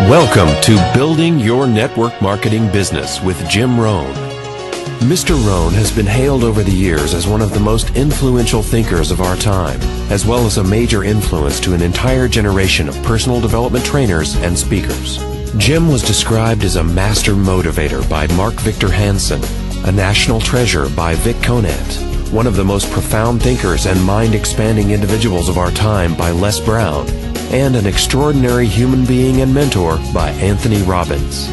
Welcome to Building Your Network Marketing Business with Jim Rohn. Mr. Rohn has been hailed over the years as one of the most influential thinkers of our time, as well as a major influence to an entire generation of personal development trainers and speakers. Jim was described as a master motivator by Mark Victor Hansen, a national treasure by Vic Conant, one of the most profound thinkers and mind-expanding individuals of our time by Les Brown, and an extraordinary human being and mentor by Anthony Robbins.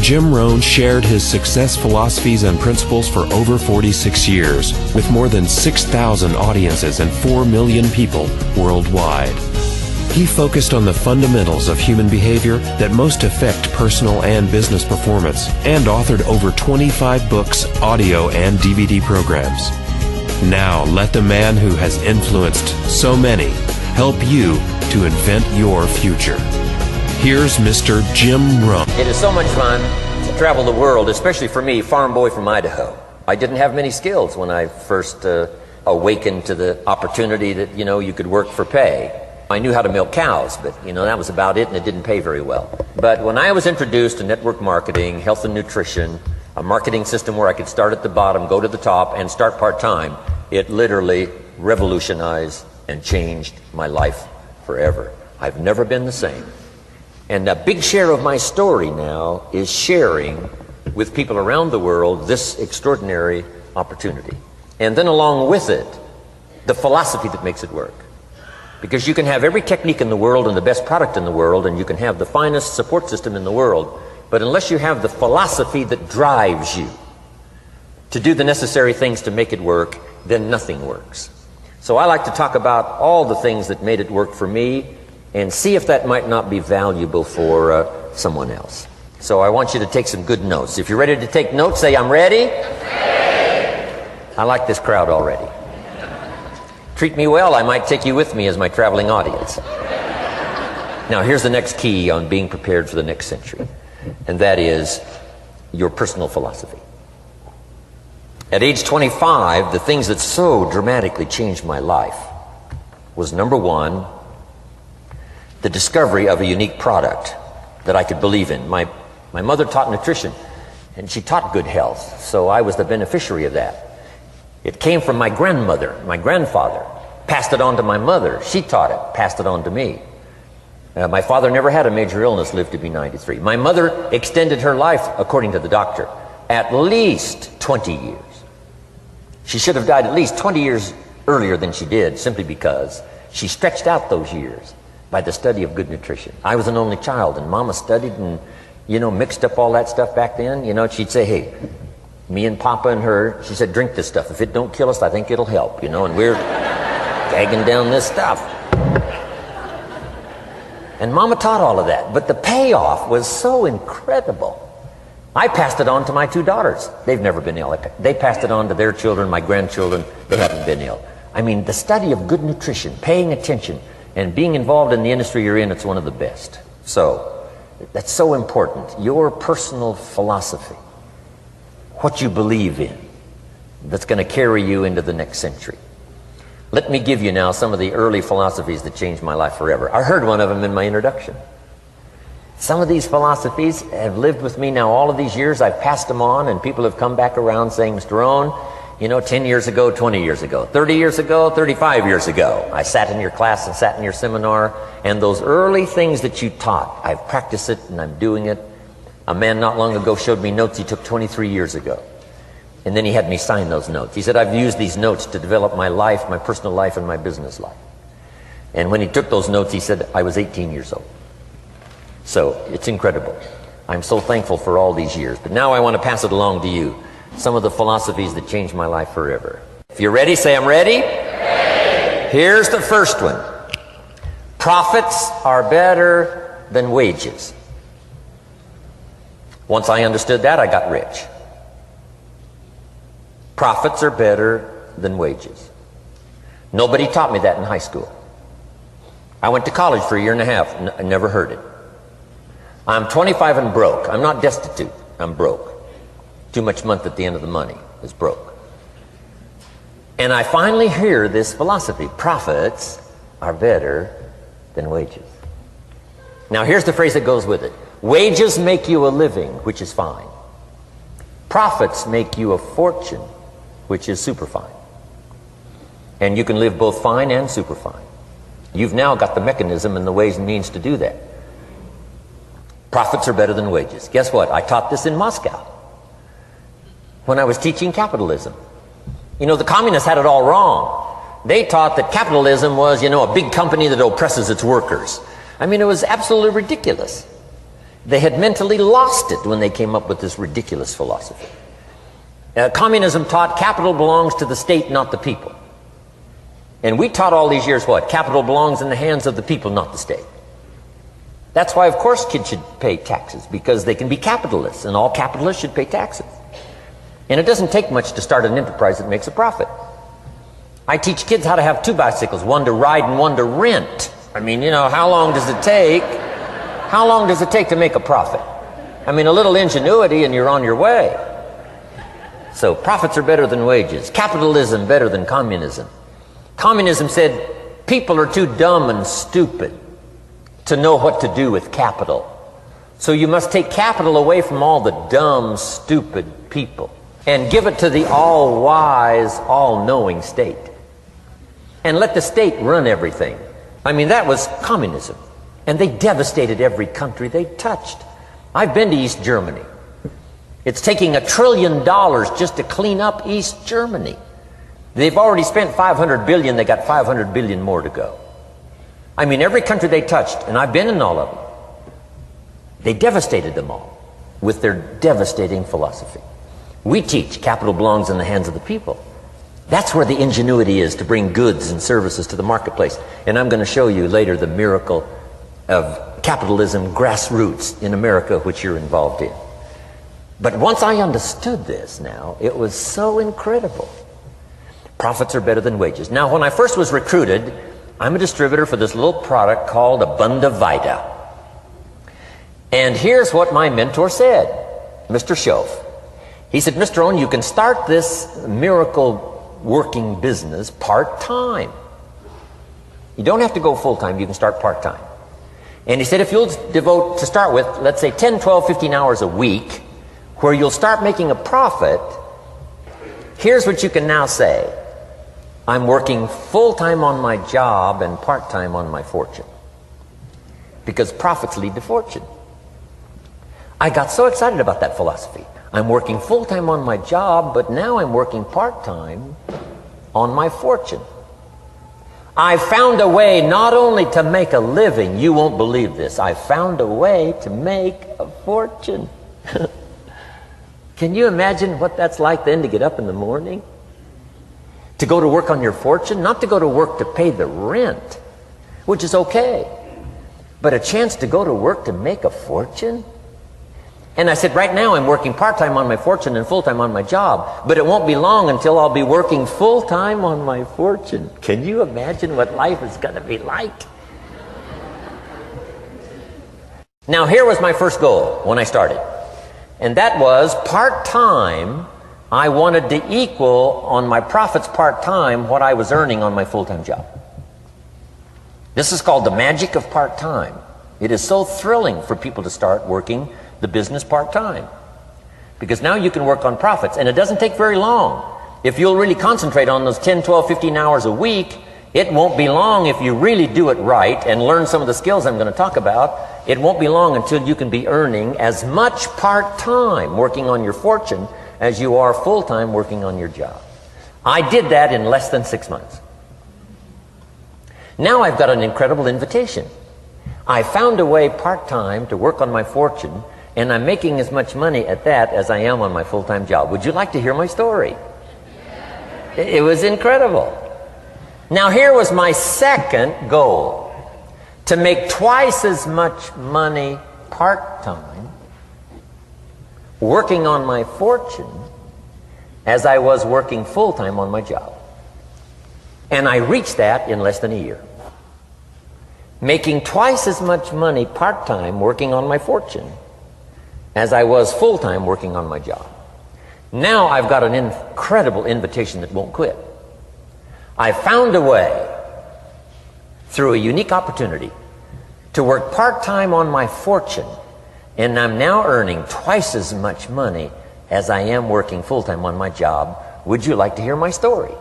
Jim Rohn shared his success philosophies and principles for over 46 years, with more than 6,000 audiences and 4 million people worldwide. He focused on the fundamentals of human behavior that most affect personal and business performance, and authored over 25 books, audio, and DVD programs. Now, let the man who has influenced so many help you to invent your future. Here's Mr. Jim Rohn. It is so much fun to travel the world, especially for me, farm boy from Idaho. I didn't have many skills when I first awakened to the opportunity that, you could work for pay. I knew how to milk cows, but, that was about it, and it didn't pay very well. But when I was introduced to network marketing, health and nutrition, a marketing system where I could start at the bottom, go to the top, and start part-time, it literally revolutionized and changed my life forever. I've never been the same. And a big share of my story now is sharing with people around the world this extraordinary opportunity. And then along with it, the philosophy that makes it work. Because you can have every technique in the world and the best product in the world, and you can have the finest support system in the world, but unless you have the philosophy that drives you to do the necessary things to make it work, then nothing works. So I like to talk about all the things that made it work for me and see if that might not be valuable for someone else. So I want you to take some good notes. If you're ready to take notes, say, I'm ready. Ready. I like this crowd already. Treat me well, I might take you with me as my traveling audience. Now here's the next key on being prepared for the next century, and that is your personal philosophy. At age 25, the things that so dramatically changed my life was, number one, the discovery of a unique product that I could believe in. My mother taught nutrition, and she taught good health, so I was the beneficiary of that. It came from my grandmother, my grandfather, passed it on to my mother. She taught it, passed it on to me. My father never had a major illness, lived to be 93. My mother extended her life, according to the doctor, at least 20 years. She should have died at least 20 years earlier than she did, simply because she stretched out those years by the study of good nutrition. I was an only child, and Mama studied and, mixed up all that stuff back then. She'd say, hey, me and Papa and her, she said, drink this stuff. If it don't kill us, I think it'll help, and we're gagging down this stuff. And Mama taught all of that, but the payoff was so incredible. I passed it on to my 2 daughters. They've never been ill. They passed it on to their children, my grandchildren. They haven't been ill. I mean, the study of good nutrition, paying attention, and being involved in the industry you're in, it's one of the best. So, that's so important. Your personal philosophy, what you believe in, that's going to carry you into the next century. Let me give you now some of the early philosophies that changed my life forever. I heard one of them in my introduction. Some of these philosophies have lived with me now all of these years. I've passed them on, and people have come back around saying, Mr. Rohn, 10 years ago, 20 years ago, 30 years ago, 35 years ago, I sat in your class and sat in your seminar, and those early things that you taught, I've practiced it and I'm doing it. A man not long ago showed me notes he took 23 years ago. And then he had me sign those notes. He said, I've used these notes to develop my life, my personal life, and my business life. And when he took those notes, he said, I was 18 years old. So it's incredible. I'm so thankful for all these years. But now I want to pass it along to you. Some of the philosophies that changed my life forever. If you're ready, say I'm ready. Ready. Here's the first one. Profits are better than wages. Once I understood that, I got rich. Profits are better than wages. Nobody taught me that in high school. I went to college for a year and a half. I never heard it. I'm 25 and broke. I'm not destitute. I'm broke. Too much month at the end of the money is broke. And I finally hear this philosophy. Profits are better than wages. Now here's the phrase that goes with it. Wages make you a living, which is fine. Profits make you a fortune, which is super fine. And you can live both fine and super fine. You've now got the mechanism and the ways and means to do that. Profits are better than wages. Guess what? I taught this in Moscow when I was teaching capitalism. You know, the communists had it all wrong. They taught that capitalism was, you know, a big company that oppresses its workers. I mean, it was absolutely ridiculous. They had mentally lost it when they came up with this ridiculous philosophy. Communism taught capital belongs to the state, not the people. And we taught all these years what? Capital belongs in the hands of the people, not the state. That's why, of course, kids should pay taxes, because they can be capitalists, and all capitalists should pay taxes. And it doesn't take much to start an enterprise that makes a profit. I teach kids how to have two bicycles, one to ride and one to rent. I mean, you know, how long does it take? How long does it take to make a profit? I mean, a little ingenuity and you're on your way. So profits are better than wages. Capitalism better than communism. Communism said people are too dumb and stupid to know what to do with capital. So you must take capital away from all the dumb, stupid people and give it to the all-wise, all-knowing state. And let the state run everything. I mean, that was communism. And they devastated every country they touched. I've been to East Germany. It's taking $1 trillion just to clean up East Germany. They've already spent $500 billion. They got $500 billion more to go. I mean, every country they touched, and I've been in all of them, they devastated them all with their devastating philosophy. We teach capital belongs in the hands of the people. That's where the ingenuity is to bring goods and services to the marketplace. And I'm going to show you later the miracle of capitalism grassroots in America, which you're involved in. But once I understood this now, it was so incredible. Profits are better than wages. Now, when I first was recruited, I'm a distributor for this little product called Abunda Vita. And here's what my mentor said, Mr. Schoaf. He said, Mr. Rohn, you can start this miracle working business part-time. You don't have to go full-time, you can start part-time. And he said, if you'll devote, to start with, let's say 10, 12, 15 hours a week, where you'll start making a profit, here's what you can now say. I'm working full-time on my job and part-time on my fortune. Because profits lead to fortune. I got so excited about that philosophy. I'm working full-time on my job, but now I'm working part-time on my fortune. I found a way not only to make a living, you won't believe this, I found a way to make a fortune. Can you imagine what that's like then to get up in the morning? To go to work on your fortune? Not to go to work to pay the rent, which is okay, but a chance to go to work to make a fortune? And I said, right now I'm working part-time on my fortune and full-time on my job, but it won't be long until I'll be working full-time on my fortune. Can you imagine what life is going to be like? Now, here was my first goal when I started, and that was part-time. I wanted to equal on my profits part-time what I was earning on my full-time job. This is called the magic of part-time. It is so thrilling for people to start working the business part-time, because now you can work on profits, and it doesn't take very long. If you'll really concentrate on those 10, 12, 15 hours a week, it won't be long if you really do it right and learn some of the skills I'm going to talk about. It won't be long until you can be earning as much part-time working on your fortune as you are full-time working on your job. I did that in less than 6 months. Now I've got an incredible invitation. I found a way part-time to work on my fortune, and I'm making as much money at that as I am on my full-time job. Would you like to hear my story? It was incredible. Now here was my second goal, to make twice as much money part-time working on my fortune as I was working full-time on my job. And I reached that in less than a year. Making twice as much money part-time working on my fortune as I was full-time working on my job. Now I've got an incredible invitation that won't quit. I found a way, through a unique opportunity, to work part-time on my fortune And I'm now earning twice as much money as I am working full-time on my job. Would you like to hear my story?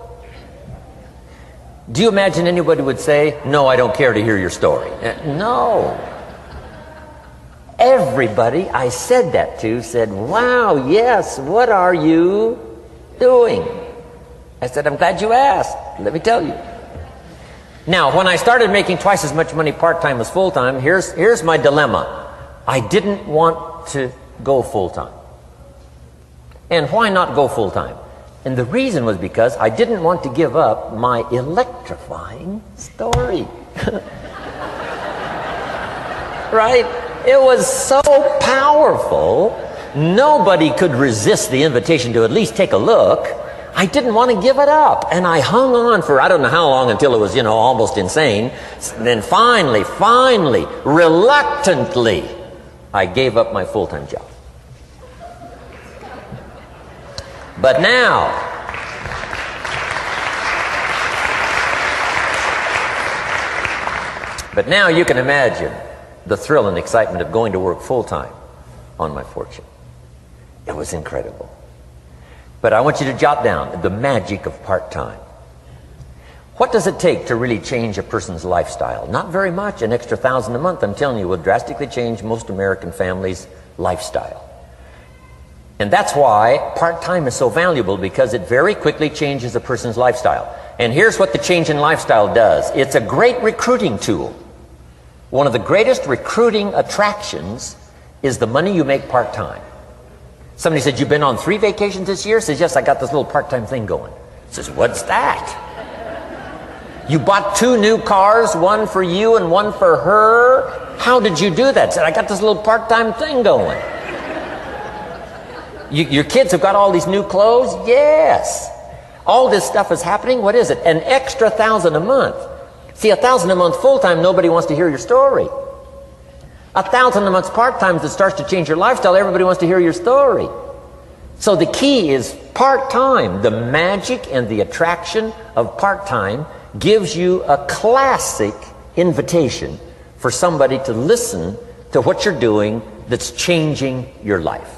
Do you imagine anybody would say, no, I don't care to hear your story? No. Everybody I said that to said, wow, yes, what are you doing? I said, I'm glad you asked. Let me tell you. Now, when I started making twice as much money part-time as full-time, here's my dilemma. I didn't want to go full-time. And why not go full-time? And the reason was because I didn't want to give up my electrifying story. Right? It was so powerful, nobody could resist the invitation to at least take a look. I didn't want to give it up. And I hung on for I don't know how long until it was, almost insane. Then finally, reluctantly, I gave up my full-time job. But now, you can imagine the thrill and excitement of going to work full-time on my fortune. It was incredible. But I want you to jot down the magic of part-time. What does it take to really change a person's lifestyle? Not very much. An extra $1,000 a month, I'm telling you, will drastically change most American families' lifestyle. And that's why part-time is so valuable, because it very quickly changes a person's lifestyle. And here's what the change in lifestyle does. It's a great recruiting tool. One of the greatest recruiting attractions is the money you make part-time. Somebody said, you've been on 3 vacations this year? Says, yes, I got this little part-time thing going. Says, what's that? You bought 2 new cars, one for you and one for her? How did you do that? Said, I got this little part-time thing going. Your kids have got all these new clothes? Yes. All this stuff is happening. What is it? An extra $1,000 a month. See, $1,000 a month full-time, nobody wants to hear your story. $1,000 a month part-time that starts to change your lifestyle, everybody wants to hear your story. So the key is part-time. The magic and the attraction of part-time gives you a classic invitation for somebody to listen to what you're doing that's changing your life.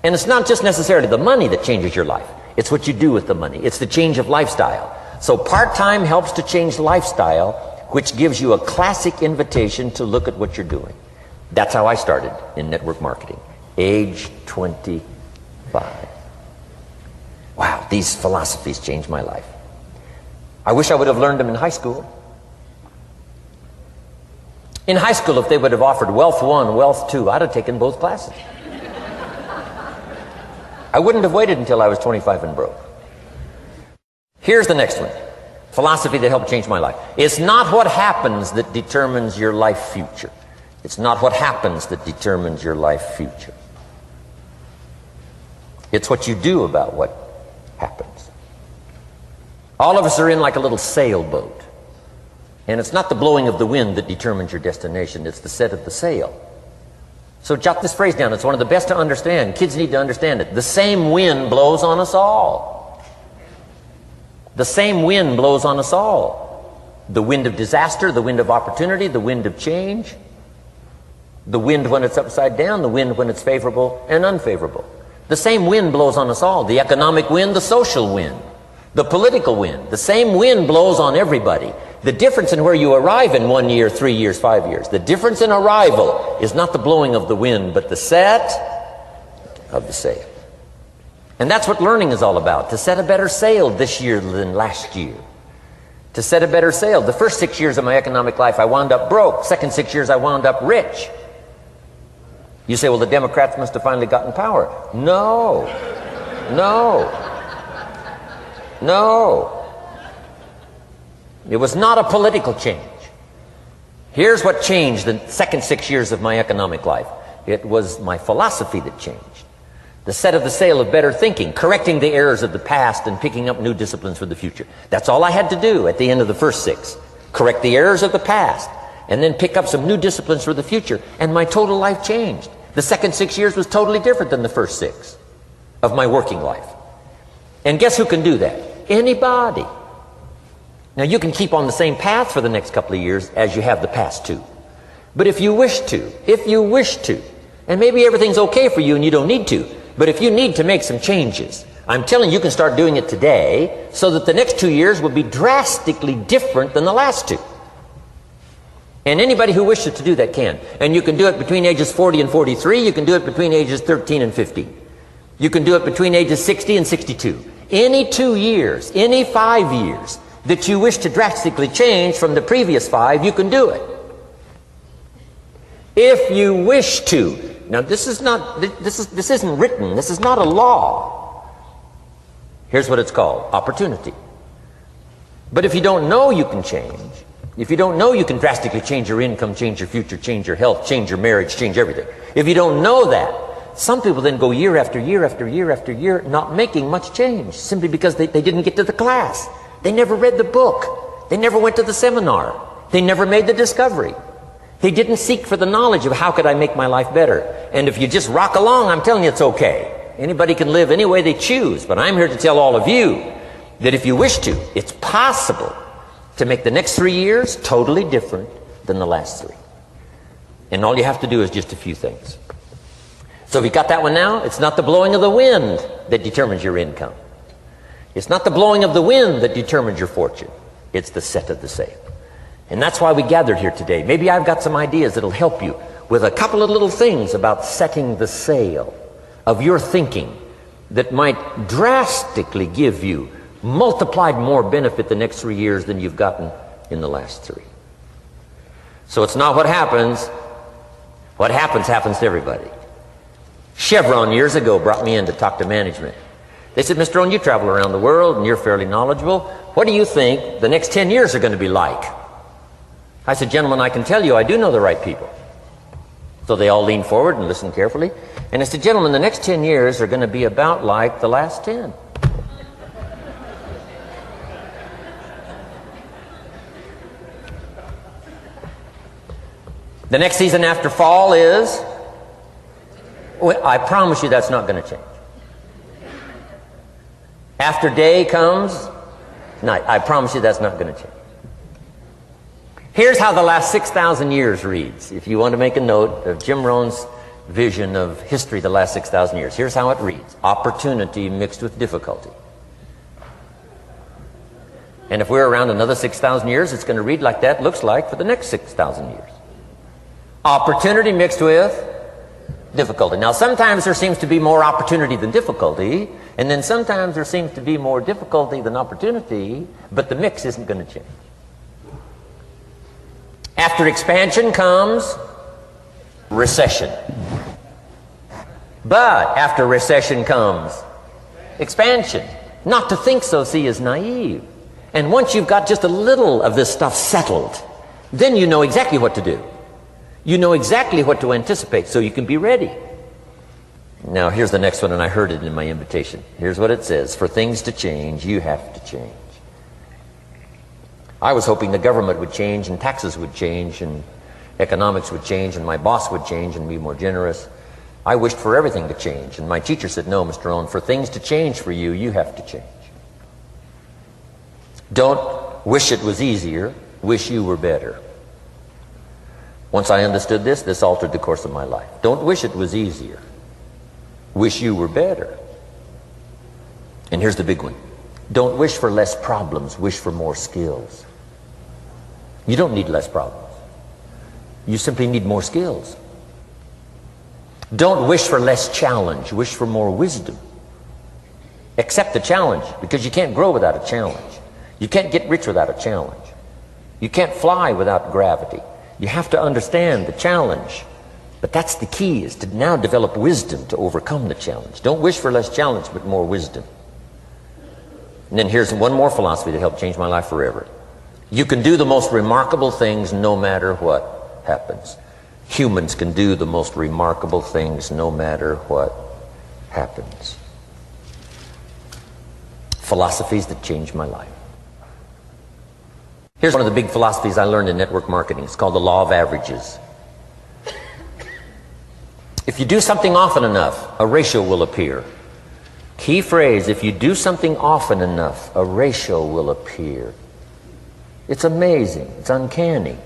And it's not just necessarily the money that changes your life. It's what you do with the money. It's the change of lifestyle. So part-time helps to change lifestyle, which gives you a classic invitation to look at what you're doing. That's how I started in network marketing, age 25. Wow, these philosophies changed my life. I wish I would have learned them in high school. In high school, if they would have offered Wealth 1, Wealth 2, I'd have taken both classes. I wouldn't have waited until I was 25 and broke. Here's the next one. Philosophy that helped change my life. It's not what happens that determines your life future. It's not what happens that determines your life future. It's what you do about what happens. All of us are in like a little sailboat. And it's not the blowing of the wind that determines your destination. It's the set of the sail. So jot this phrase down. It's one of the best to understand. Kids need to understand it. The same wind blows on us all. The same wind blows on us all. The wind of disaster, the wind of opportunity, the wind of change. The wind when it's upside down, the wind when it's favorable and unfavorable. The same wind blows on us all. The economic wind, the social wind, the political wind. The same wind blows on everybody. The difference in where you arrive in 1 year, 3 years, 5 years, the difference in arrival is not the blowing of the wind, but the set of the sail. And that's what learning is all about, to set a better sail this year than last year. To set a better sail. The first 6 years of my economic life, I wound up broke. Second 6 years, I wound up rich. You say, well, the Democrats must have finally gotten power. No. It was not a political change. Here's what changed the second 6 years of my economic life. It was my philosophy that changed. The set of the sail of better thinking, correcting the errors of the past and picking up new disciplines for the future. That's all I had to do at the end of the first 6. Correct the errors of the past and then pick up some new disciplines for the future. And my total life changed. The second 6 years was totally different than the first 6 of my working life. And guess who can do that? Anybody. Now you can keep on the same path for the next couple of years as you have the past 2. But if you wish to, And maybe everything's okay for you and you don't need to. But if you need to make some changes, I'm telling you, you can start doing it today so that the next 2 years will be drastically different than the last 2. And anybody who wishes to do that can. And you can do it between ages 40 and 43. You can do it between ages 13 and 15. You can do it between ages 60 and 62. Any 2 years, any 5 years that you wish to drastically change from the previous 5, you can do it. If you wish to. Now this isn't written. This is not a law. Here's what it's called: opportunity. But if you don't know you can change, if you don't know you can drastically change your income, change your future, change your health, change your marriage, change everything, if you don't know that, some people then go year after year after year after year not making much change simply because they didn't get to the class. They never read the book. They never went to the seminar. They never made the discovery. They didn't seek for the knowledge of how could I make my life better. And if you just rock along, I'm telling you it's okay. Anybody can live any way they choose, but I'm here to tell all of you that if you wish to, it's possible to make the next 3 years totally different than the last 3. And all you have to do is just a few things. So if you got that one now, it's not the blowing of the wind that determines your income. It's not the blowing of the wind that determines your fortune. It's the set of the sail. And that's why we gathered here today. Maybe I've got some ideas that'll help you with a couple of little things about setting the sail of your thinking that might drastically give you multiplied more benefit the next 3 years than you've gotten in the last 3. So it's not what happens. What happens to everybody. Chevron years ago brought me in to talk to management. They said, Mr. Rohn, you travel around the world and you're fairly knowledgeable. What do you think the next 10 years are going to be like? I said, gentlemen, I can tell you I do know the right people. So they all leaned forward and listened carefully. And I said, gentlemen, the next 10 years are going to be about like the last 10. The next season after fall is, well, I promise you that's not going to change. After day comes night. I promise you that's not going to change. Here's how the last 6,000 years reads. If you want to make a note of Jim Rohn's vision of history the last 6,000 years, here's how it reads. Opportunity mixed with difficulty. And if we're around another 6,000 years, it's going to read like that looks like for the next 6,000 years. Opportunity mixed with difficulty. Now, sometimes there seems to be more opportunity than difficulty, and then sometimes there seems to be more difficulty than opportunity, but the mix isn't going to change. After expansion comes recession. But after recession comes expansion. Not to think so, see, is naive. And once you've got just a little of this stuff settled, then you know exactly what to do. You know exactly what to anticipate, so you can be ready. Now, here's the next one, and I heard it in my invitation. Here's what it says. For things to change, you have to change. I was hoping the government would change, and taxes would change, and economics would change, and my boss would change and be more generous. I wished for everything to change, and my teacher said, no, Mr. Rohn, for things to change for you, you have to change. Don't wish it was easier, wish you were better. Once I understood this, this altered the course of my life. Don't wish it was easier, wish you were better. And here's the big one. Don't wish for less problems, wish for more skills. You don't need less problems. You simply need more skills. Don't wish for less challenge, wish for more wisdom. Accept the challenge, because you can't grow without a challenge. You can't get rich without a challenge. You can't fly without gravity. You have to understand the challenge. But that's the key, is to now develop wisdom to overcome the challenge. Don't wish for less challenge, but more wisdom. And then here's one more philosophy that helped change my life forever. You can do the most remarkable things no matter what happens. Humans can do the most remarkable things no matter what happens. Philosophies that changed my life. Here's one of the big philosophies I learned in network marketing. It's called the law of averages. If you do something often enough, a ratio will appear. Key phrase, if you do something often enough, a ratio will appear. It's amazing. It's uncanny.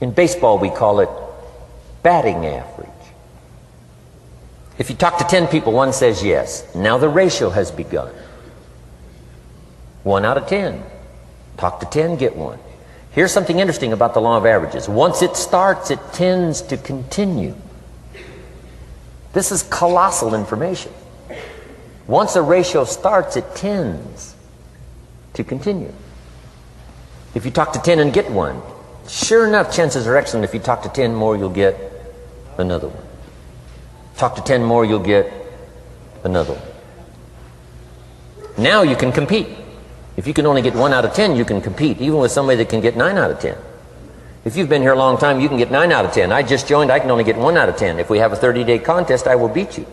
In baseball, we call it batting average. If you talk to 10 people, one says yes. Now the ratio has begun. 1 out of 10. Talk to 10, get 1. Here's something interesting about the law of averages. Once it starts, it tends to continue. This is colossal information. Once a ratio starts, it tends to continue. If you talk to 10 and get 1, sure enough, chances are excellent if you talk to 10 more, you'll get another one. Talk to 10 more, you'll get another one. Now you can compete. If you can only get 1 out of 10, you can compete, even with somebody that can get 9 out of 10. If you've been here a long time, you can get 9 out of 10. I just joined, I can only get 1 out of 10. If we have a 30-day contest, I will beat you.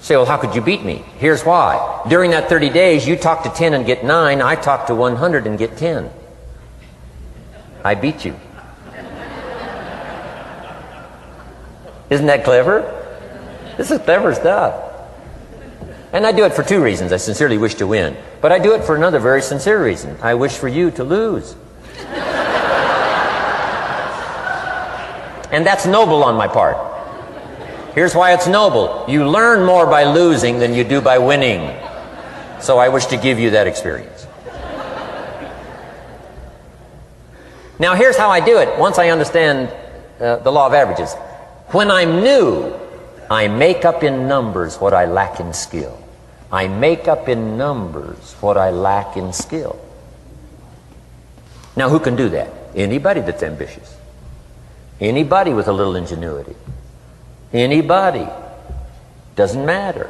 Say, well, how could you beat me? Here's why. During that 30 days, you talk to 10 and get 9. I talk to 100 and get 10. I beat you. Isn't that clever? This is clever stuff. And I do it for 2 reasons. I sincerely wish to win. But I do it for another very sincere reason. I wish for you to lose. And that's noble on my part. Here's why it's noble. You learn more by losing than you do by winning. So I wish to give you that experience. Now here's how I do it once I understand the law of averages. When I'm new, I make up in numbers what I lack in skill. I make up in numbers what I lack in skill. Now who can do that? Anybody that's ambitious. Anybody with a little ingenuity. Anybody. Doesn't matter.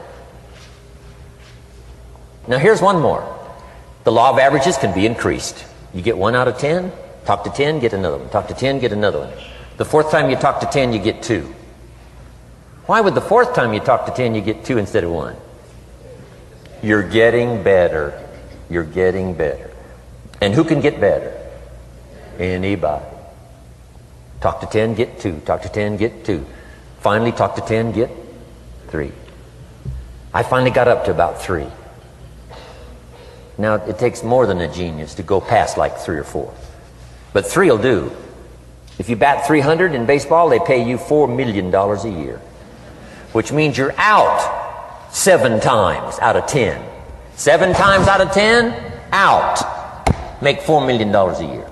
Now here's one more. The law of averages can be increased. You get 1 out of 10, talk to 10, get another one. Talk to 10, get another one. The 4th time you talk to 10, you get 2. Why would the 4th time you talk to 10, you get 2 instead of 1? You're getting better. You're getting better. And who can get better? Anybody. Talk to 10, get 2. Talk to 10, get 2. Finally, talk to 10, get 3. I finally got up to about 3. Now, it takes more than a genius to go past like 3 or 4. But 3 will do. If you bat 300 in baseball, they pay you $4 million a year. Which means you're out 7 times out of 10. 7 times out of 10, out. Make $4 million a year.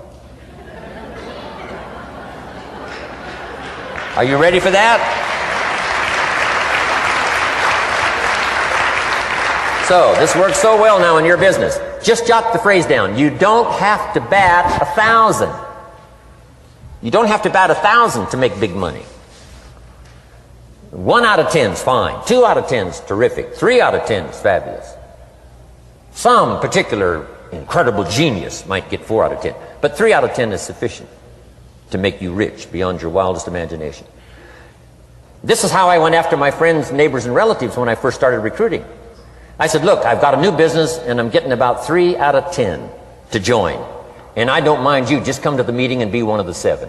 Are you ready for that? So, this works so well now in your business. Just jot the phrase down. You don't have to bat 1,000. You don't have to bat 1,000 to make big money. 1 out of 10 is fine. 2 out of 10 is terrific. 3 out of 10 is fabulous. Some particular incredible genius might get 4 out of 10. But 3 out of 10 is sufficient to make you rich beyond your wildest imagination. This is how I went after my friends, neighbors, and relatives when I first started recruiting. I said, look, I've got a new business and I'm getting about 3 out of 10 to join. And I don't mind you, just come to the meeting and be one of the 7.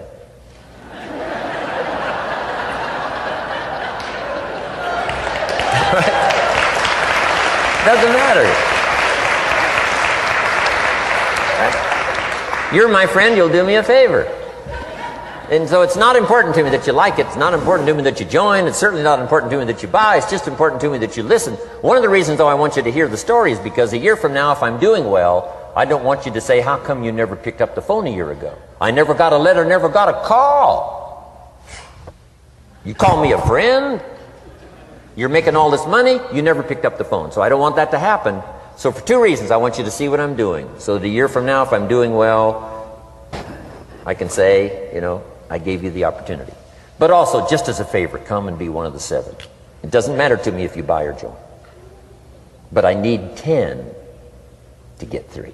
Doesn't matter. You're my friend, you'll do me a favor. And so it's not important to me that you like it. It's not important to me that you join. It's certainly not important to me that you buy. It's just important to me that you listen. One of the reasons, though, I want you to hear the story is because a year from now, if I'm doing well, I don't want you to say, how come you never picked up the phone a year ago? I never got a letter, never got a call. You call me a friend? You're making all this money, you never picked up the phone. So I don't want that to happen. So for 2 reasons, I want you to see what I'm doing. So that a year from now, if I'm doing well, I can say, you know, I gave you the opportunity. But also, just as a favor, come and be one of the 7. It doesn't matter to me if you buy or join. But I need 10 to get 3.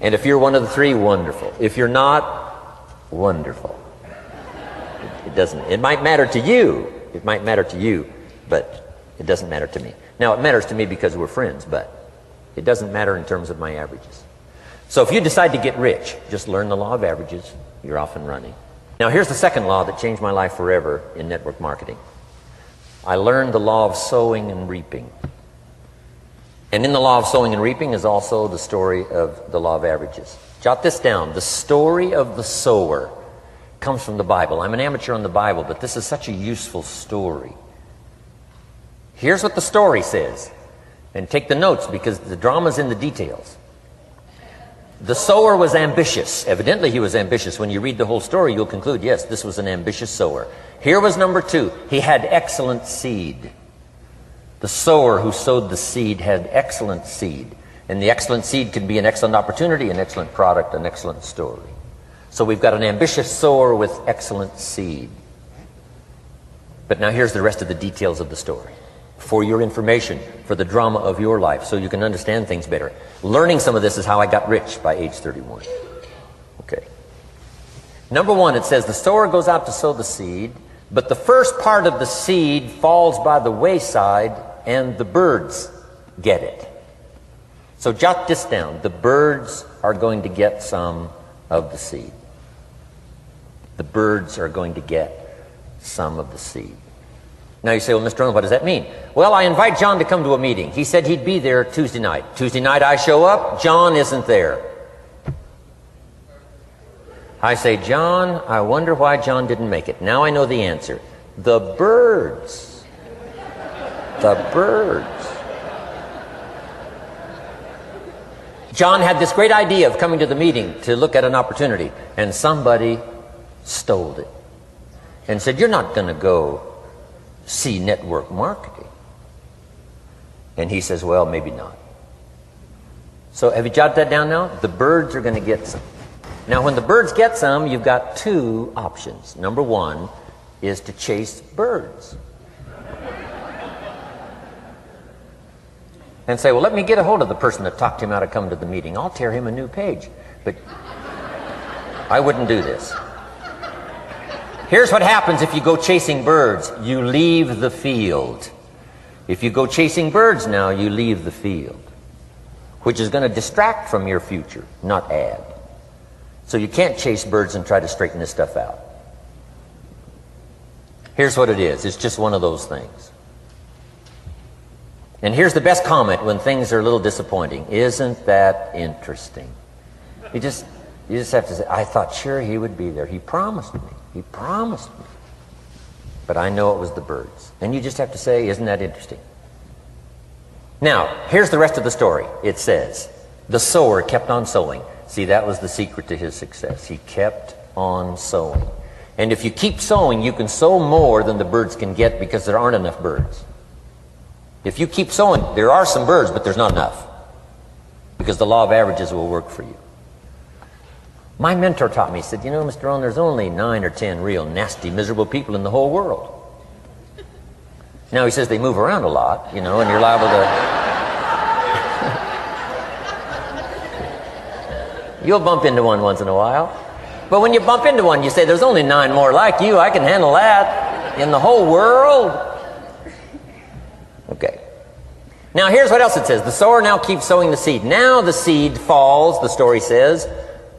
And if you're one of the 3, wonderful. If you're not, wonderful. It doesn't. It might matter to you. It might matter to you, but it doesn't matter to me. Now, it matters to me because we're friends, but it doesn't matter in terms of my averages. So if you decide to get rich, just learn the law of averages. You're off and running. Now, here's the second law that changed my life forever in network marketing. I learned the law of sowing and reaping. And in the law of sowing and reaping is also the story of the law of averages. Jot this down. The story of the sower comes from the Bible. I'm an amateur on the Bible, but this is such a useful story. Here's what the story says. And take the notes because the drama's in the details. The sower was ambitious. Evidently he was ambitious. When you read the whole story, you'll conclude, yes, this was an ambitious sower. Here was number 2. He had excellent seed. The sower who sowed the seed had excellent seed. And the excellent seed can be an excellent opportunity, an excellent product, an excellent story. So we've got an ambitious sower with excellent seed. But now here's the rest of the details of the story. For your information, for the drama of your life, so you can understand things better. Learning some of this is how I got rich by age 31. Okay. Number 1, it says the sower goes out to sow the seed, but the first part of the seed falls by the wayside and the birds get it. So jot this down. The birds are going to get some of the seed. The birds are going to get some of the seed. Now you say, well, Mr. Rohn, what does that mean? Well, I invite John to come to a meeting. He said he'd be there Tuesday night. Tuesday night I show up, John isn't there. I say, John, I wonder why John didn't make it. Now I know the answer. The birds. The birds. John had this great idea of coming to the meeting to look at an opportunity, and somebody stole it and said, you're not going to go see network marketing. And he says, well, maybe not. So have you jotted that down now? The birds are going to get some. Now when the birds get some, you've got 2 options. Number 1 is to chase birds. And say, well, let me get a hold of the person that talked him out of coming to the meeting. I'll tear him a new page. But I wouldn't do this. Here's what happens if you go chasing birds. You leave the field. If you go chasing birds now, you leave the field, which is going to distract from your future, not add. So you can't chase birds and try to straighten this stuff out. Here's what it is. It's just one of those things. And here's the best comment when things are a little disappointing. Isn't that interesting? You just have to say, I thought sure he would be there. He promised me. He promised me. But I know it was the birds. And you just have to say, isn't that interesting? Now, here's the rest of the story. It says, the sower kept on sowing. See, that was the secret to his success. He kept on sowing. And if you keep sowing, you can sow more than the birds can get because there aren't enough birds. If you keep sowing, there are some birds, but there's not enough. Because the law of averages will work for you. My mentor taught me, he said, you know, Mr. Rohn, there's only 9 or 10 real nasty, miserable people in the whole world. Now he says they move around a lot, you know, and you're liable to... You'll bump into one once in a while. But when you bump into one, you say, there's only 9 more like you. I can handle that in the whole world. Okay. Now here's what else it says. The sower now keeps sowing the seed. Now the seed falls, the story says,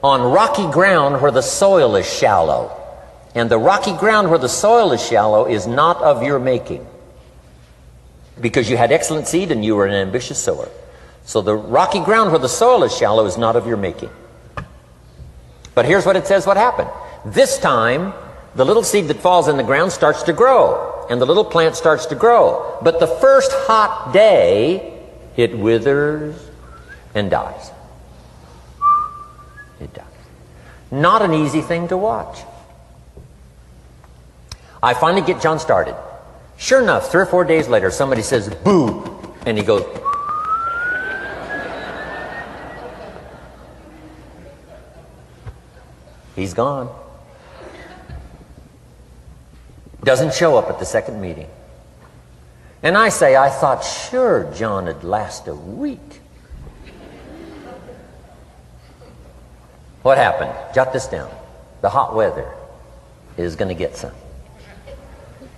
on rocky ground where the soil is shallow. And the rocky ground where the soil is shallow is not of your making. Because you had excellent seed and you were an ambitious sower. So the rocky ground where the soil is shallow is not of your making. But here's what it says what happened. This time, the little seed that falls in the ground starts to grow. And the little plant starts to grow. But the first hot day, it withers and dies. It dies. Not an easy thing to watch. I finally get John started. Sure enough, 3 or 4 days later, somebody says, boo! And he goes, he's gone. Doesn't show up at the second meeting. And I say, I thought sure John would last a week. What happened? Jot this down. The hot weather is going to get some.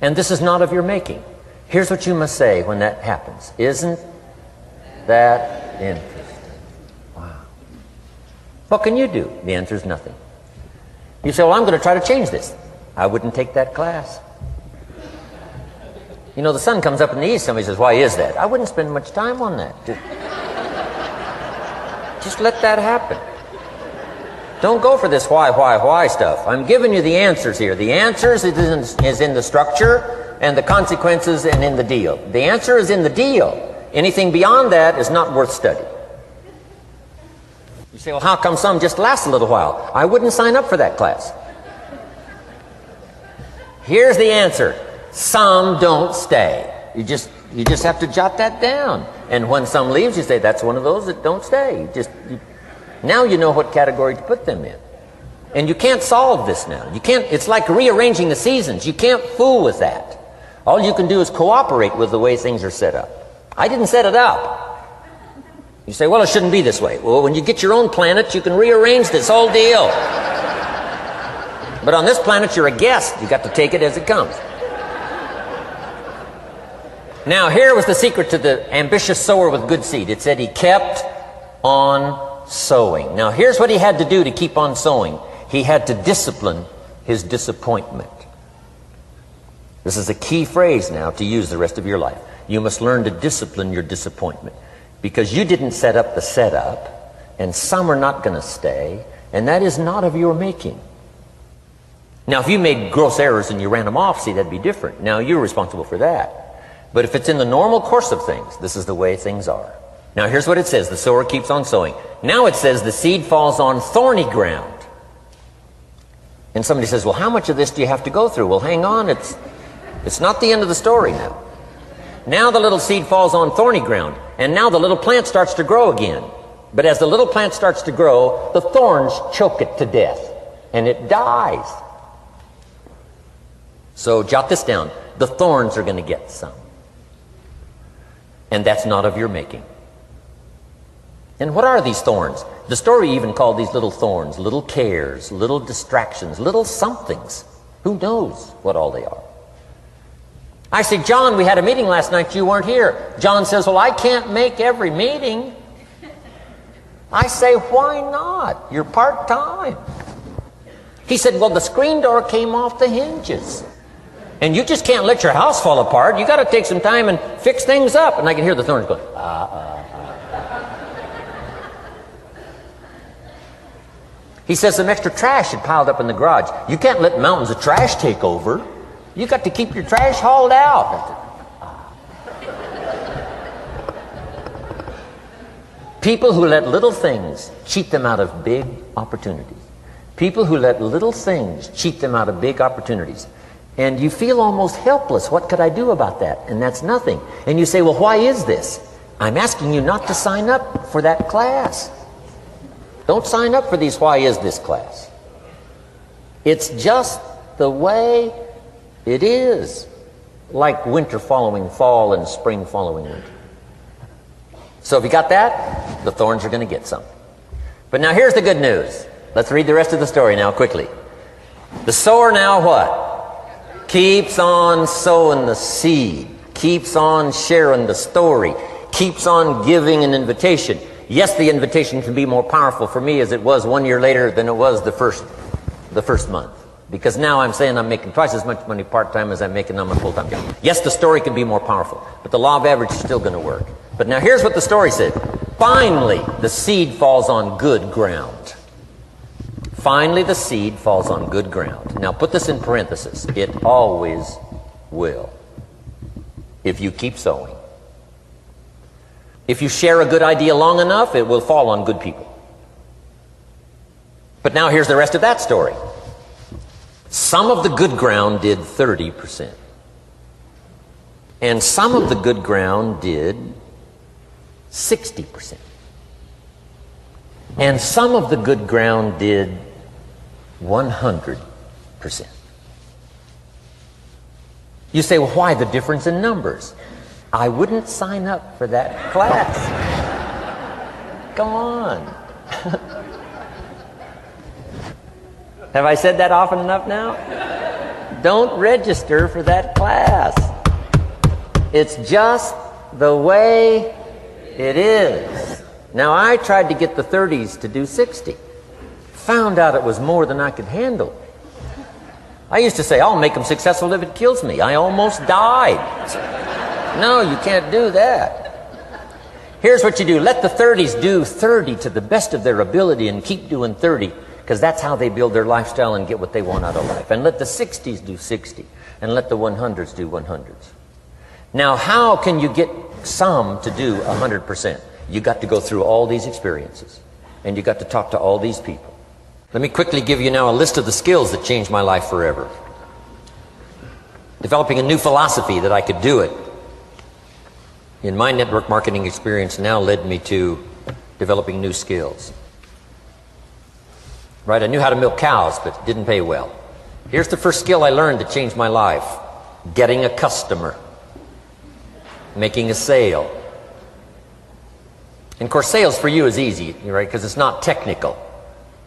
And this is not of your making. Here's what you must say when that happens. Isn't that interesting? Wow. What can you do? The answer is nothing. You say, well, I'm going to try to change this. I wouldn't take that class. You know, the sun comes up in the east. Somebody says, why is that? I wouldn't spend much time on that. Just let that happen. Don't go for this why stuff. I'm giving you the answers here. The answers is in the structure, and the consequences and in the deal. The answer is in the deal. Anything beyond that is not worth study. You say, well, how come some just last a little while? I wouldn't sign up for that class. Here's the answer. Some don't stay. You just have to jot that down. And when some leaves, you say, that's one of those that don't stay. Now you know what category to put them in. And you can't solve this now. You can't. It's like rearranging the seasons. You can't fool with that. All you can do is cooperate with the way things are set up. I didn't set it up. You say, well, it shouldn't be this way. Well, when you get your own planet, you can rearrange this whole deal. But on this planet, you're a guest. You got to take it as it comes. Now, here was the secret to the ambitious sower with good seed. It said he kept on sowing. Now, here's what he had to do to keep on sowing. He had to discipline his disappointment. This is a key phrase now to use the rest of your life. You must learn to discipline your disappointment, because you didn't set up the setup, and some are not going to stay, and that is not of your making. Now, if you made gross errors and you ran them off, see, that'd be different. Now, you're responsible for that. But if it's in the normal course of things, this is the way things are. Now, here's what it says. The sower keeps on sowing. Now it says the seed falls on thorny ground. And somebody says, well, how much of this do you have to go through? Well, hang on. It's not the end of the story now. Now the little seed falls on thorny ground, and now the little plant starts to grow again. But as the little plant starts to grow, the thorns choke it to death, and it dies. So jot this down. The thorns are going to get some. And that's not of your making. And what are these thorns? The story even called these little thorns, little cares, little distractions, little somethings. Who knows what all they are? I say, John, we had a meeting last night, you weren't here. John says, well, I can't make every meeting. I say, why not? You're part-time. He said, well, the screen door came off the hinges. And you just can't let your house fall apart. You got to take some time and fix things up. And I can hear the thorns going, He says some extra trash had piled up in the garage. You can't let mountains of trash take over. You got to keep your trash hauled out. People who let little things cheat them out of big opportunities. People who let little things cheat them out of big opportunities. And you feel almost helpless. What could I do about that? And that's nothing. And you say, well, why is this? I'm asking you not to sign up for that class. Don't sign up for these why is this class. It's just the way it is, like winter following fall and spring following winter. So if you got that, the thorns are going to get some. But now here's the good news. Let's read the rest of the story now quickly. The sower now what? Keeps on sowing the seed, keeps on sharing the story, keeps on giving an invitation. Yes, the invitation can be more powerful for me as it was 1 year later than it was the first month. Because now I'm saying I'm making twice as much money part-time as I'm making on my full-time job. Yes, the story can be more powerful, but the law of average is still going to work. But now here's what the story said. Finally, the seed falls on good ground. Finally, the seed falls on good ground. Now put this in parentheses. It always will, if you keep sowing. If you share a good idea long enough, it will fall on good people. But now here's the rest of that story. Some of the good ground did 30%. And some of the good ground did 60%. And some of the good ground did 100%. You say, well, why the difference in numbers? I wouldn't sign up for that class. Come on. Have I said that often enough now? Don't register for that class. It's just the way it is. Now, I tried to get the 30s to do 60. Found out it was more than I could handle. I used to say, I'll make them successful if it kills me. I almost died. No, you can't do that. Here's what you do. Let the 30s do 30 to the best of their ability and keep doing 30. because that's how they build their lifestyle and get what they want out of life. And let the 60s do 60, and let the 100s do 100s. Now, how can you get some to do 100%? You got to go through all these experiences, and you got to talk to all these people. Let me quickly give you now a list of the skills that changed my life forever. Developing a new philosophy that I could do it in my network marketing experience now led me to developing new skills. Right, I knew how to milk cows, but it didn't pay well. Here's the first skill I learned that changed my life: getting a customer, making a sale. And of course, sales for you is easy, right? Because it's not technical,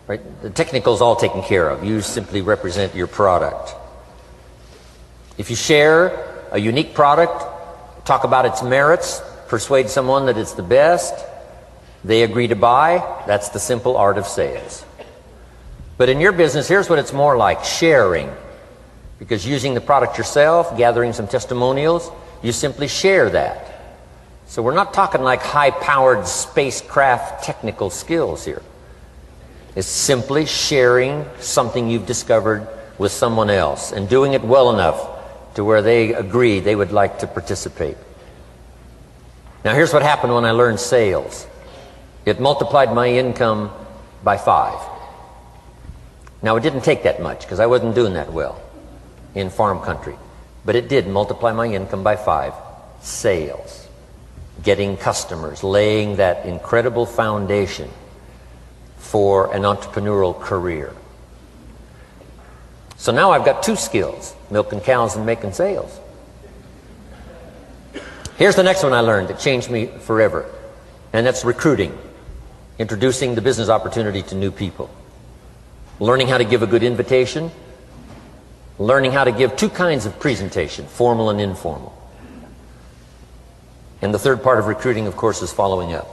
right? The technical is all taken care of. You simply represent your product. If you share a unique product, talk about its merits, persuade someone that it's the best, they agree to buy, that's the simple art of sales. But in your business, here's what it's more like: sharing. Because using the product yourself, gathering some testimonials, you simply share that. So we're not talking like high-powered spacecraft technical skills here. It's simply sharing something you've discovered with someone else and doing it well enough to where they agree they would like to participate. Now here's what happened when I learned sales. It multiplied my income by 5. Now it didn't take that much because I wasn't doing that well in farm country. But it did multiply my income by 5. Sales. Getting customers. Laying that incredible foundation for an entrepreneurial career. So now I've got 2 skills: milking cows and making sales. Here's the next one I learned that changed me forever, and that's recruiting. Introducing the business opportunity to new people. Learning how to give a good invitation. Learning how to give 2 kinds of presentation, formal and informal. And the third part of recruiting, of course, is following up.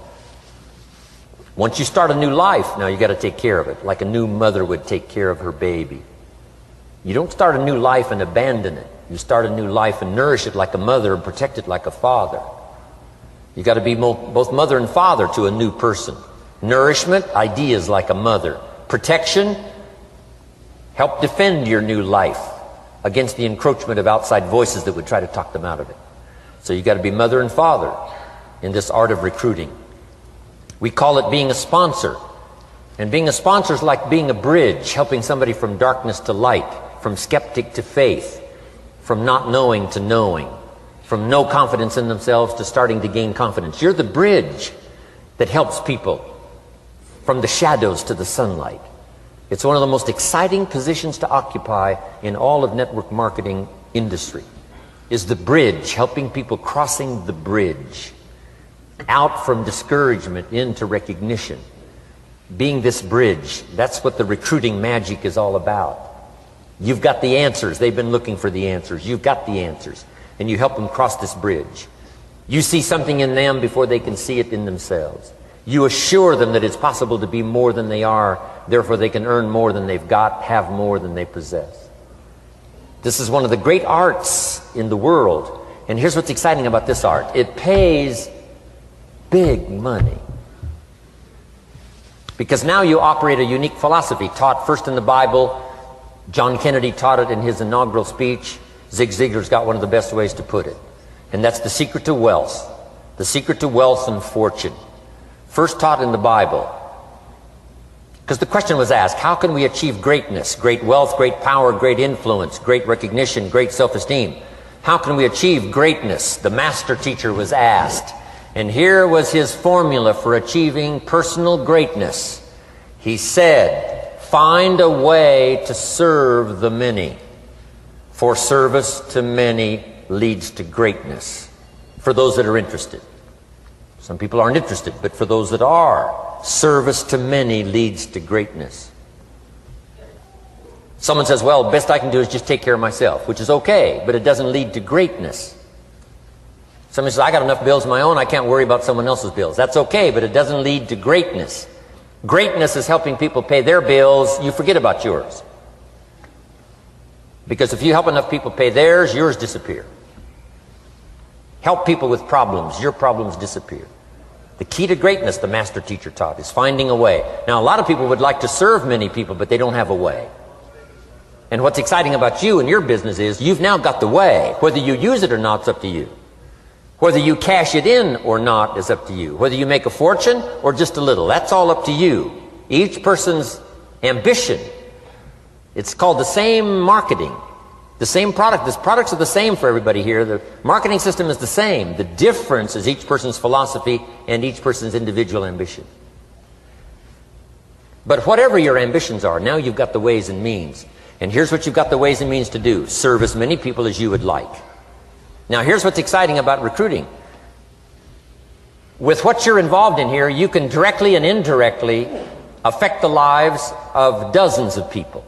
Once you start a new life, now you got to take care of it, like a new mother would take care of her baby. You don't start a new life and abandon it. You start a new life and nourish it like a mother and protect it like a father. You got to be both mother and father to a new person. Nourishment, ideas like a mother. Protection, help defend your new life against the encroachment of outside voices that would try to talk them out of it. So you got to be mother and father in this art of recruiting. We call it being a sponsor. And being a sponsor is like being a bridge, helping somebody from darkness to light, from skeptic to faith, from not knowing to knowing, from no confidence in themselves to starting to gain confidence. You're the bridge that helps people from the shadows to the sunlight. It's one of the most exciting positions to occupy in all of network marketing industry, is the bridge, helping people crossing the bridge out from discouragement into recognition. Being this bridge, that's what the recruiting magic is all about. You've got the answers. They've been looking for the answers. You've got the answers. And you help them cross this bridge. You see something in them before they can see it in themselves. You assure them that it's possible to be more than they are, therefore they can earn more than they've got, have more than they possess. This is one of the great arts in the world. And here's what's exciting about this art. It pays big money. Because now you operate a unique philosophy taught first in the Bible. John Kennedy taught it in his inaugural speech. Zig Ziglar's got one of the best ways to put it. And that's the secret to wealth. The secret to wealth and fortune. First taught in the Bible. Because the question was asked, how can we achieve greatness, great wealth, great power, great influence, great recognition, great self-esteem? How can we achieve greatness? The master teacher was asked. And here was his formula for achieving personal greatness. He said, find a way to serve the many. For service to many leads to greatness. For those that are interested. Some people aren't interested, but for those that are, service to many leads to greatness. Someone says, well, best I can do is just take care of myself, which is okay, but it doesn't lead to greatness. Someone says, I got enough bills of my own, I can't worry about someone else's bills. That's okay, but it doesn't lead to greatness. Greatness is helping people pay their bills, you forget about yours. Because if you help enough people pay theirs, yours disappear. Help people with problems, your problems disappear. The key to greatness, the master teacher taught, is finding a way. Now, a lot of people would like to serve many people, but they don't have a way. And what's exciting about you and your business is you've now got the way. Whether you use it or not is up to you. Whether you cash it in or not is up to you. Whether you make a fortune or just a little, that's all up to you. Each person's ambition, it's called the same marketing, the same product. The products are the same for everybody here. The marketing system is the same. The difference is each person's philosophy and each person's individual ambition. But whatever your ambitions are, now you've got the ways and means. And here's what you've got the ways and means to do. Serve as many people as you would like. Now here's what's exciting about recruiting. With what you're involved in here, you can directly and indirectly affect the lives of dozens of people.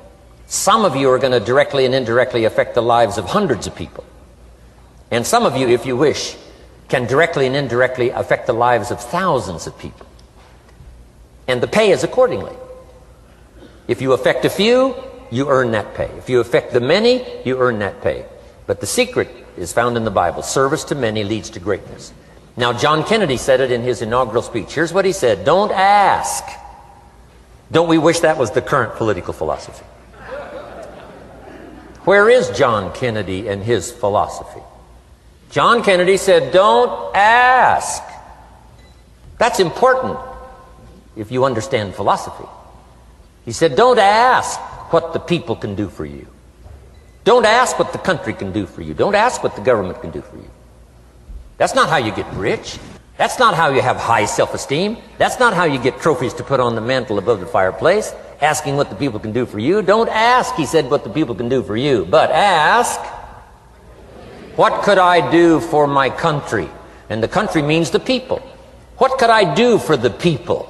Some of you are going to directly and indirectly affect the lives of hundreds of people. And some of you, if you wish, can directly and indirectly affect the lives of thousands of people. And the pay is accordingly. If you affect a few, you earn that pay. If you affect the many, you earn that pay. But the secret is found in the Bible. Service to many leads to greatness. Now, John Kennedy said it in his inaugural speech. Here's what he said: don't ask. Don't we wish that was the current political philosophy? Where is John Kennedy and his philosophy? John Kennedy said, don't ask. That's important if you understand philosophy. He said, don't ask what the people can do for you. Don't ask what the country can do for you. Don't ask what the government can do for you. That's not how you get rich. That's not how you have high self-esteem. That's not how you get trophies to put on the mantle above the fireplace, asking what the people can do for you. Don't ask, he said, what the people can do for you, but ask, what could I do for my country? And the country means the people. What could I do for the people?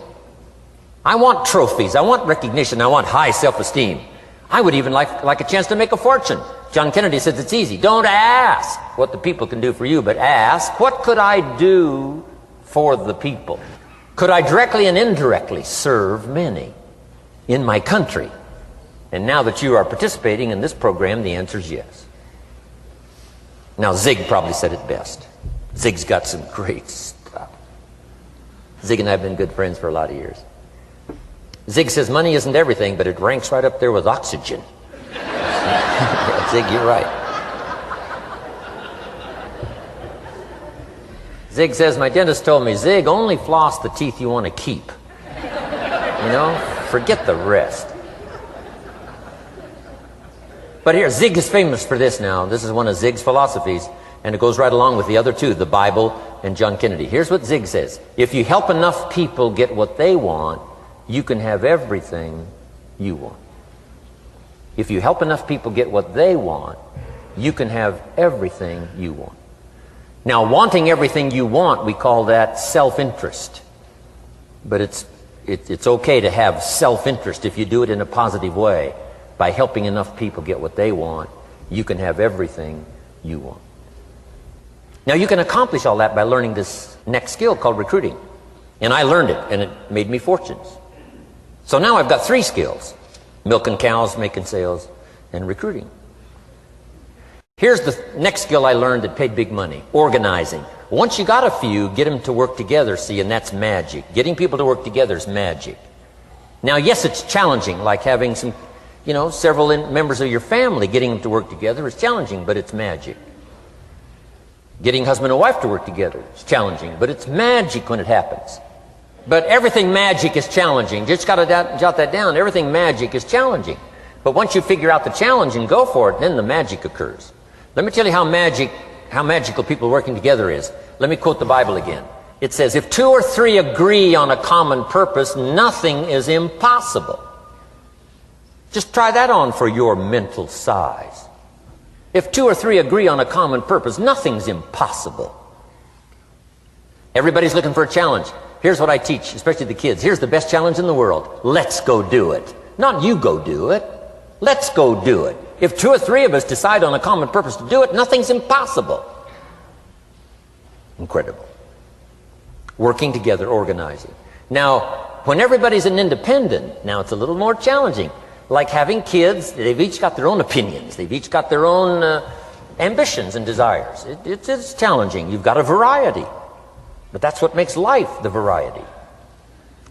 I want trophies. I want recognition. I want high self-esteem. I would even like a chance to make a fortune. John Kennedy says it's easy. Don't ask what the people can do for you, but ask, what could I do for the people? Could I directly and indirectly serve many in my country? And now that you are participating in this program, the answer is yes. Now, Zig probably said it best. Zig's got some great stuff. Zig and I have been good friends for a lot of years. Zig says money isn't everything, but it ranks right up there with oxygen. Zig, you're right. Zig says, my dentist told me, Zig, only floss the teeth you want to keep. You know, forget the rest. But here, Zig is famous for this now. This is one of Zig's philosophies, and it goes right along with the other two, the Bible and John Kennedy. Here's what Zig says: if you help enough people get what they want, you can have everything you want. If you help enough people get what they want, you can have everything you want. Now, wanting everything you want, we call that self-interest. But it's okay to have self-interest if you do it in a positive way. By helping enough people get what they want, you can have everything you want. Now, you can accomplish all that by learning this next skill called recruiting. And I learned it, and it made me fortunes. So now I've got 3 skills: milking cows, making sales, and recruiting. Here's the next skill I learned that paid big money: organizing. Once you got a few, get them to work together, see, and that's magic. Getting people to work together is magic. Now, yes, it's challenging, like having some, several members of your family, getting them to work together is challenging, but it's magic. Getting husband and wife to work together is challenging, but it's magic when it happens. But everything magic is challenging. Just got to jot that down. Everything magic is challenging. But once you figure out the challenge and go for it, then the magic occurs. Let me tell you how magical people working together is. Let me quote the Bible again. It says, if 2 or 3 agree on a common purpose, nothing is impossible. Just try that on for your mental size. If 2 or 3 agree on a common purpose, nothing's impossible. Everybody's looking for a challenge. Here's what I teach, especially the kids. Here's the best challenge in the world. Let's go do it. Not you go do it. Let's go do it. If 2 or 3 of us decide on a common purpose to do it, nothing's impossible. Incredible. Working together, organizing. Now, when everybody's an independent, now it's a little more challenging. Like having kids, they've each got their own opinions. They've each got their own ambitions and desires. It's challenging. You've got a variety. But that's what makes life the variety.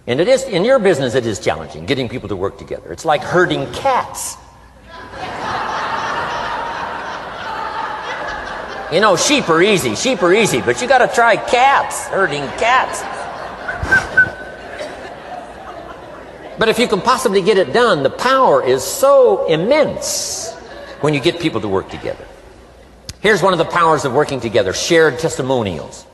And it is, in your business, it is challenging, getting people to work together. It's like herding cats. You know, sheep are easy, but you got to try cats, herding cats. But if you can possibly get it done, the power is so immense when you get people to work together. Here's one of the powers of working together: shared testimonials.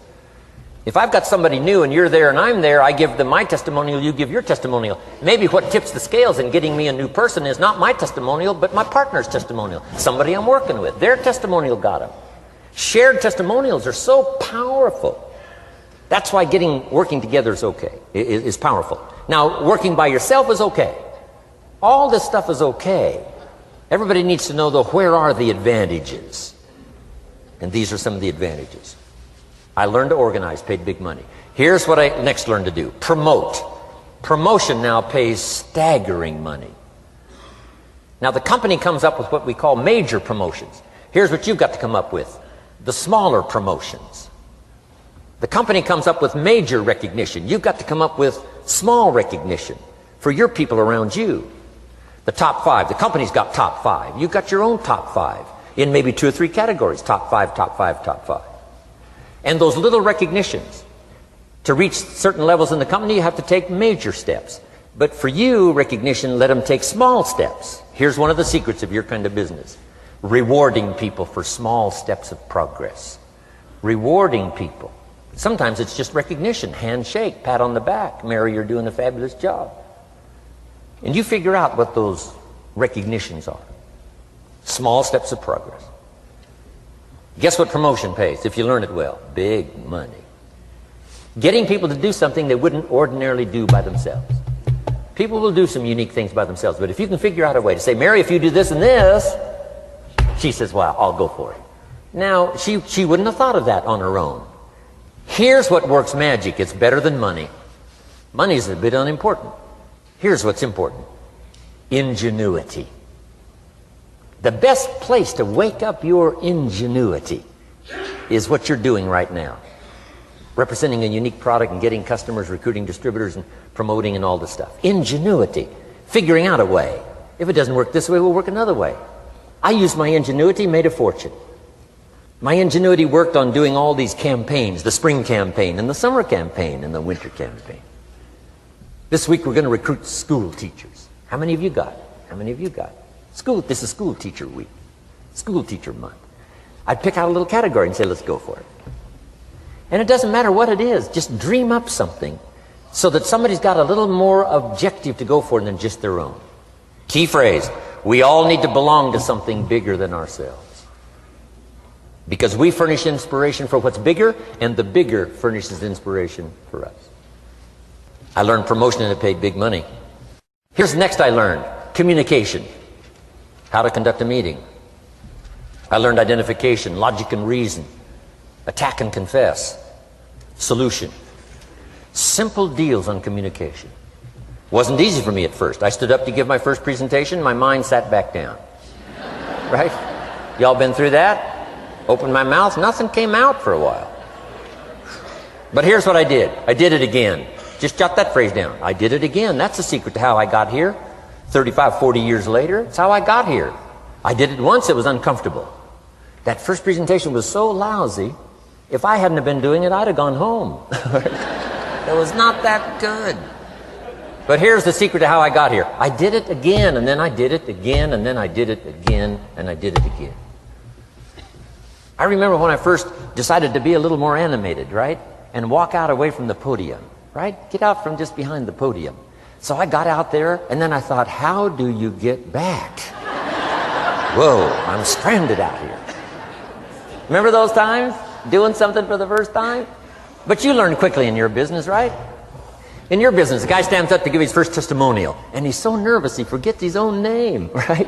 If I've got somebody new and you're there and I'm there, I give them my testimonial, you give your testimonial. Maybe what tips the scales in getting me a new person is not my testimonial, but my partner's testimonial. Somebody I'm working with, their testimonial got them. Shared testimonials are so powerful. That's why working together is okay, is powerful. Now, working by yourself is okay. All this stuff is okay. Everybody needs to know, though, where are the advantages? And these are some of the advantages. I learned to organize, paid big money. Here's what I next learned to do: promote. Promotion now pays staggering money. Now, the company comes up with what we call major promotions. Here's what you've got to come up with: the smaller promotions. The company comes up with major recognition. You've got to come up with small recognition for your people around you. The top 5. The company's got top 5. You've got your own top 5 in maybe 2 or 3 categories: top 5, top 5, top 5. And those little recognitions, to reach certain levels in the company, you have to take major steps. But for you, recognition, let them take small steps. Here's one of the secrets of your kind of business: rewarding people for small steps of progress. Rewarding people. Sometimes it's just recognition, handshake, pat on the back: Mary, you're doing a fabulous job. And you figure out what those recognitions are. Small steps of progress. Guess what promotion pays, if you learn it well? Big money. Getting people to do something they wouldn't ordinarily do by themselves. People will do some unique things by themselves, but if you can figure out a way to say, Mary, if you do this and this, she says, well, I'll go for it. Now, she wouldn't have thought of that on her own. Here's what works magic. It's better than money. Money's a bit unimportant. Here's what's important: ingenuity. The best place to wake up your ingenuity is what you're doing right now. Representing a unique product and getting customers, recruiting distributors, and promoting and all this stuff. Ingenuity. Figuring out a way. If it doesn't work this way, we'll work another way. I used my ingenuity, made a fortune. My ingenuity worked on doing all these campaigns: the spring campaign and the summer campaign and the winter campaign. This week we're going to recruit school teachers. How many of you got? How many of you got? This is school teacher week. School teacher month. I'd pick out a little category and say, let's go for it. And it doesn't matter what it is. Just dream up something so that somebody's got a little more objective to go for than just their own. Key phrase: we all need to belong to something bigger than ourselves. Because we furnish inspiration for what's bigger, and the bigger furnishes inspiration for us. I learned promotion and it paid big money. Here's the next I learned: communication. How to conduct a meeting. I learned identification, logic and reason, attack and confess, solution. Simple deals on communication. Wasn't easy for me at first. I stood up to give my first presentation, my mind sat back down. Right? Y'all been through that? Opened my mouth, nothing came out for a while. But here's what I did. I did it again. Just jot that phrase down. I did it again. That's the secret to how I got here. 35, 40 years later, it's how I got here. I did it once, it was uncomfortable. That first presentation was so lousy, if I hadn't have been doing it, I'd have gone home. It was not that good. But here's the secret to how I got here. I did it again, and then I did it again, and then I did it again, and I did it again. I remember when I first decided to be a little more animated, right? And walk out away from the podium, right? Get out from just behind the podium. So I got out there, and then I thought, how do you get back? Whoa, I'm stranded out here. Remember those times? Doing something for the first time? But you learn quickly in your business, right? In your business, the guy stands up to give his first testimonial, and he's so nervous he forgets his own name, right?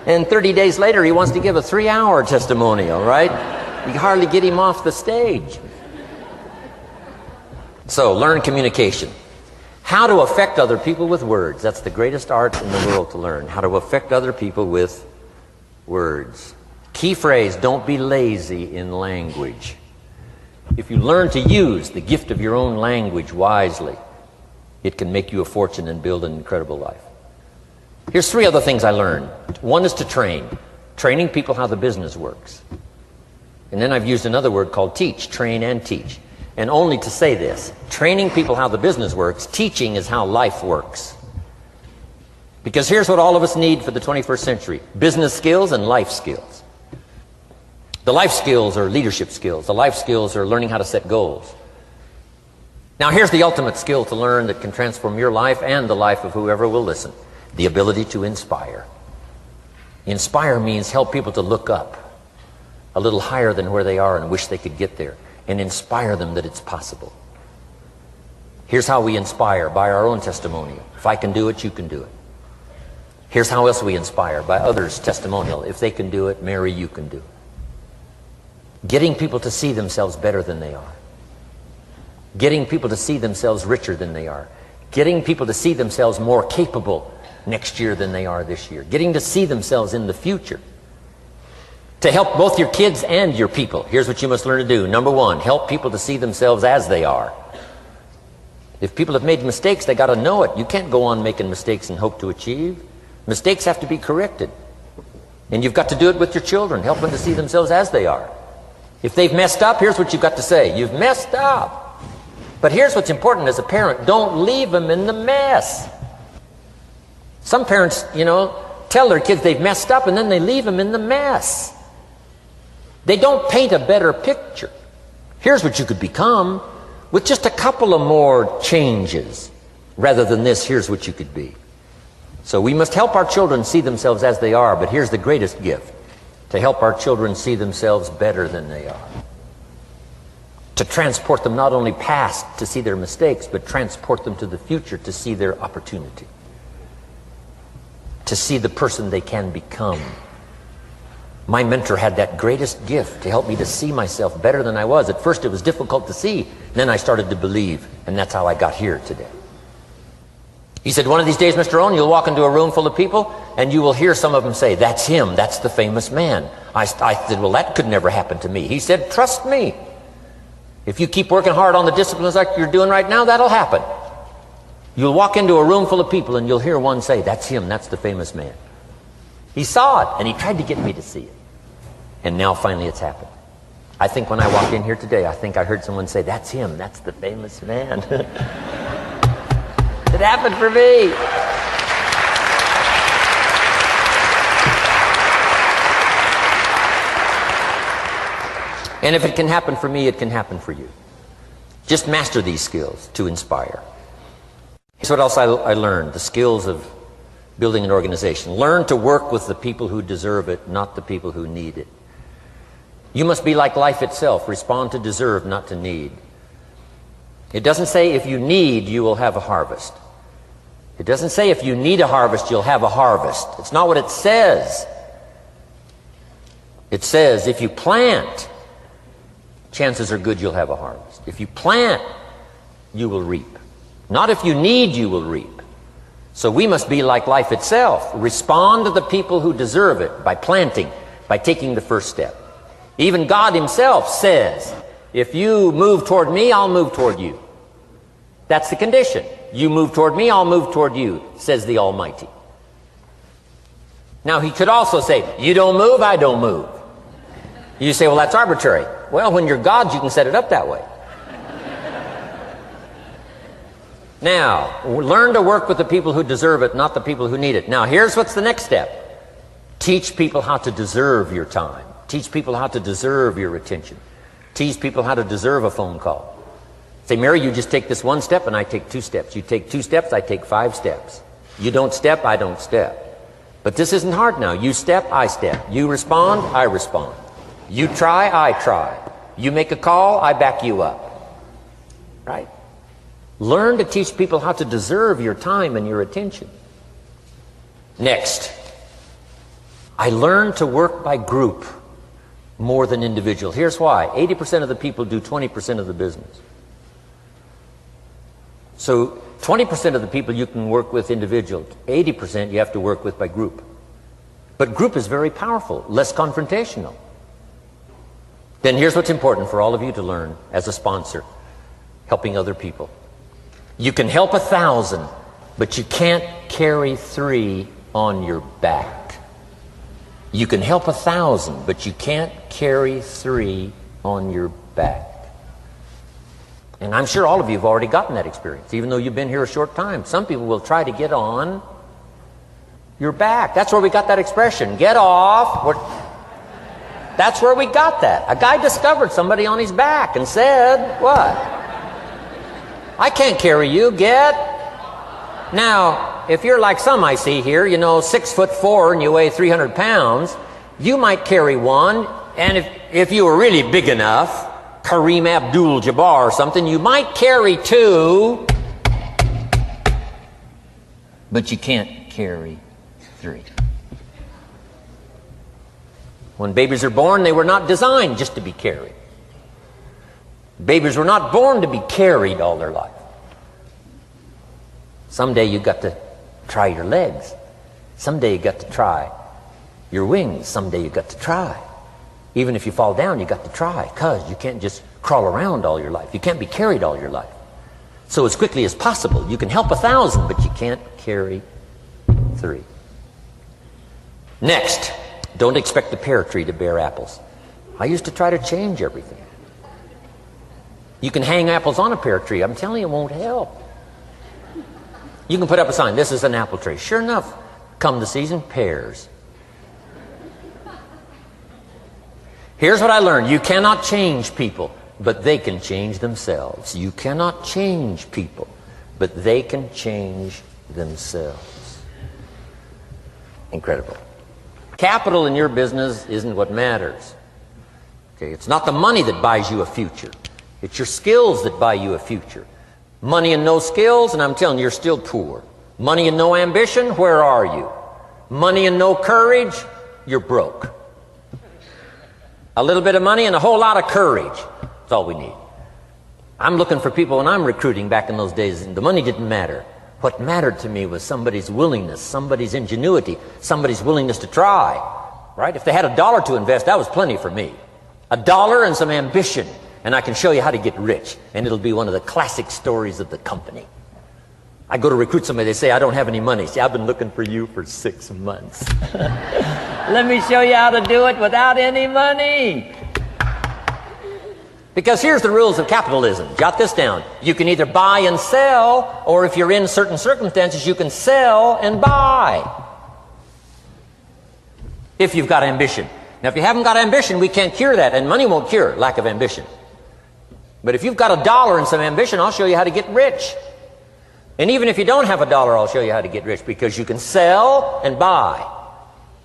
And 30 days later, he wants to give a 3-hour testimonial, right? You hardly get him off the stage. So, learn communication. How to affect other people with words. That's the greatest art in the world to learn. How to affect other people with words. Key phrase: don't be lazy in language. If you learn to use the gift of your own language wisely, it can make you a fortune and build an incredible life. Here's 3 other things I learned. One is to train. Training people how the business works. And then I've used another word called teach, train and teach. And only to say this, training people how the business works, teaching is how life works. Because here's what all of us need for the 21st century: business skills and life skills. The life skills are leadership skills. The life skills are learning how to set goals. Now here's the ultimate skill to learn that can transform your life and the life of whoever will listen: the ability to inspire. Inspire means help people to look up a little higher than where they are and wish they could get there, and inspire them that it's possible. Here's how we inspire: by our own testimonial. If I can do it, you can do it. Here's how else we inspire: by others' testimonial. If they can do it, Mary, you can do it. Getting people to see themselves better than they are. Getting people to see themselves richer than they are. Getting people to see themselves more capable next year than they are this year. Getting to see themselves in the future. To help both your kids and your people, here's what you must learn to do. Number 1, help people to see themselves as they are. If people have made mistakes, they got to know it. You can't go on making mistakes and hope to achieve. Mistakes have to be corrected. And you've got to do it with your children. Help them to see themselves as they are. If they've messed up, here's what you've got to say: you've messed up. But here's what's important as a parent: don't leave them in the mess. Some parents, tell their kids they've messed up and then they leave them in the mess. They don't paint a better picture. Here's what you could become with just a couple of more changes. Rather than this, here's what you could be. So we must help our children see themselves as they are, but here's the greatest gift: to help our children see themselves better than they are. To transport them not only past to see their mistakes, but transport them to the future to see their opportunity. To see the person they can become. My mentor had that greatest gift to help me to see myself better than I was. At first it was difficult to see, then I started to believe, and that's how I got here today. He said, one of these days, Mr. Rohn, you'll walk into a room full of people and you will hear some of them say, "That's him, that's the famous man." I said, well, that could never happen to me. He said, trust me. If you keep working hard on the disciplines like you're doing right now, that'll happen. You'll walk into a room full of people and you'll hear one say, "That's him, that's the famous man." He saw it and he tried to get me to see it. And now finally it's happened. I think when I walked in here today, I think I heard someone say, "That's him, that's the famous man." It happened for me. And if it can happen for me, it can happen for you. Just master these skills to inspire. Here's what else I learned: the skills of building an organization. Learn to work with the people who deserve it, not the people who need it. You must be like life itself. Respond to deserve, not to need. It doesn't say if you need, you will have a harvest. It doesn't say if you need a harvest, you'll have a harvest. It's not what it says. It says if you plant, chances are good you'll have a harvest. If you plant, you will reap. Not if you need, you will reap. So we must be like life itself. Respond to the people who deserve it by planting, by taking the first step. Even God himself says, if you move toward me, I'll move toward you. That's the condition. You move toward me, I'll move toward you, says the Almighty. Now he could also say, you don't move, I don't move. You say, well, that's arbitrary. Well, when you're God, you can set it up that way. Now, learn to work with the people who deserve it, not the people who need it. Now, here's what's the next step. Teach people how to deserve your time. Teach people how to deserve your attention. Teach people how to deserve a phone call. Say, Mary, you just take this one step and I take 2 steps. You take 2 steps, I take 5 steps. You don't step, I don't step. But this isn't hard now. You step, I step. You respond, I respond. You try, I try. You make a call, I back you up. Right? Learn to teach people how to deserve your time and your attention. Next, I learned to work by group more than individual. Here's why. 80% of the people do 20% of the business. So 20% of the people you can work with individual. 80% you have to work with by group. But group is very powerful, less confrontational. Then here's what's important for all of you to learn as a sponsor, helping other people. You can help 1,000, but you can't carry 3 on your back. You can help 1,000, but you can't carry 3 on your back. And I'm sure all of you have already gotten that experience, even though you've been here a short time. Some people will try to get on your back. That's where we got that expression, get off. That's where we got that. A guy discovered somebody on his back and said, what? I can't carry you, get. Now, if you're like some I see here, 6'4" and you weigh 300 pounds, you might carry one, and if you were really big enough, Kareem Abdul-Jabbar or something, you might carry 2, but you can't carry 3. When babies are born, they were not designed just to be carried. Babies were not born to be carried all their life. Someday you got to try your legs. Someday you got to try your wings. Someday you got to try. Even if you fall down, you got to try, because you can't just crawl around all your life. You can't be carried all your life. So as quickly as possible, you can help 1,000, but you can't carry 3. Next, don't expect the pear tree to bear apples. I used to try to change everything. You can hang apples on a pear tree. I'm telling you, it won't help. You can put up a sign, this is an apple tree. Sure enough, come the season, pears. Here's what I learned. You cannot change people, but they can change themselves. You cannot change people, but they can change themselves. Incredible. Capital in your business isn't what matters. Okay, it's not the money that buys you a future. It's your skills that buy you a future. Money and no skills, and I'm telling you, you're still poor. Money and no ambition, where are you? Money and no courage, you're broke. A little bit of money and a whole lot of courage. That's all we need. I'm looking for people when I'm recruiting back in those days, and the money didn't matter. What mattered to me was somebody's willingness, somebody's ingenuity, somebody's willingness to try. Right? If they had $1 to invest, that was plenty for me. $1 and some ambition, and I can show you how to get rich. And it'll be one of the classic stories of the company. I go to recruit somebody, they say, I don't have any money. See, I've been looking for you for 6 months. Let me show you how to do it without any money. Because here's the rules of capitalism. Jot this down. You can either buy and sell, or if you're in certain circumstances, you can sell and buy. If you've got ambition. Now, if you haven't got ambition, we can't cure that, and money won't cure lack of ambition. But if you've got $1 and some ambition, I'll show you how to get rich. And even if you don't have $1, I'll show you how to get rich, because you can sell and buy.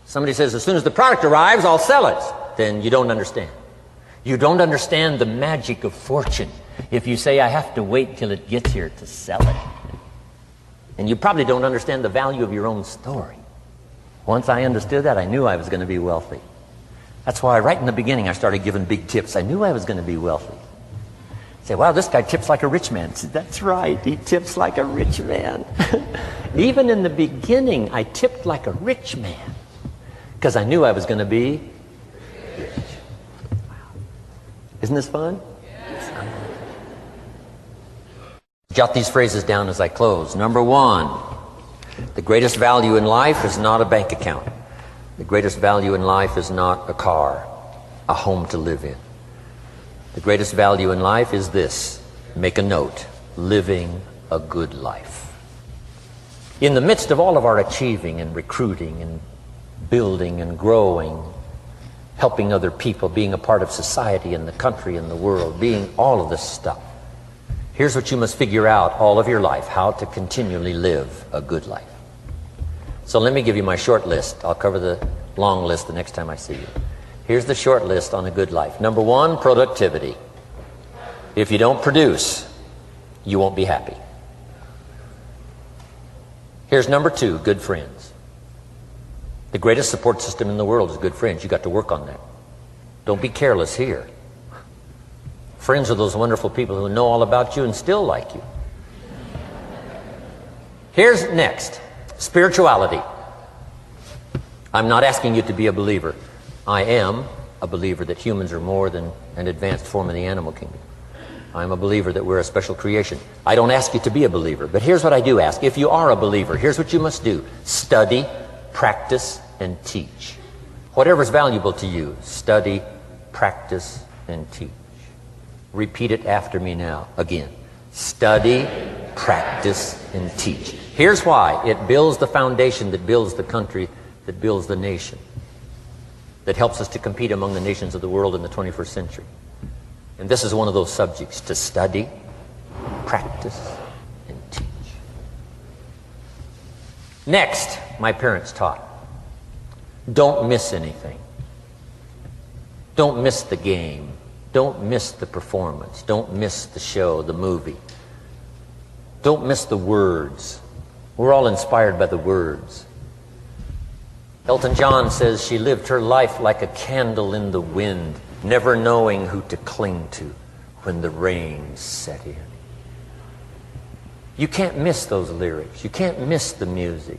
Somebody says, as soon as the product arrives, I'll sell it. Then you don't understand. You don't understand the magic of fortune if you say, I have to wait till it gets here to sell it. And you probably don't understand the value of your own story. Once I understood that, I knew I was going to be wealthy. That's why right in the beginning I started giving big tips. I knew I was going to be wealthy. Say, wow, this guy tips like a rich man. Said, that's right, he tips like a rich man. Even in the beginning, I tipped like a rich man, because I knew I was going to be rich. Wow. Isn't this fun? Yes. Jot these phrases down as I close. Number 1, the greatest value in life is not a bank account. The greatest value in life is not a car, a home to live in. The greatest value in life is this. Make a note. Living a good life. In the midst of all of our achieving and recruiting and building and growing, helping other people, being a part of society and the country and the world, being all of this stuff, here's what you must figure out all of your life: how to continually live a good life. So let me give you my short list. I'll cover the long list the next time I see you. Here's the short list on a good life. Number 1, productivity. If you don't produce, you won't be happy. Here's number 2, good friends. The greatest support system in the world is good friends. You got to work on that. Don't be careless here. Friends are those wonderful people who know all about you and still like you. Here's next, spirituality. I'm not asking you to be a believer. I am, a believer that humans are more than an advanced form of the animal kingdom. I'm a believer that we're a special creation. I don't ask you to be a believer, but here's what I do ask. If you are a believer, here's what you must do. Study, practice, and teach. Whatever's valuable to you, study, practice, and teach. Repeat it after me now, again. Study, practice, and teach. Here's why. It builds the foundation that builds the country, that builds the nation, that helps us to compete among the nations of the world in the 21st century. And this is one of those subjects, to study, practice, and teach. Next, my parents taught, don't miss anything. Don't miss the game. Don't miss the performance. Don't miss the show, the movie. Don't miss the words. We're all inspired by the words. Elton John says she lived her life like a candle in the wind, never knowing who to cling to when the rain set in. You can't miss those lyrics. You can't miss the music.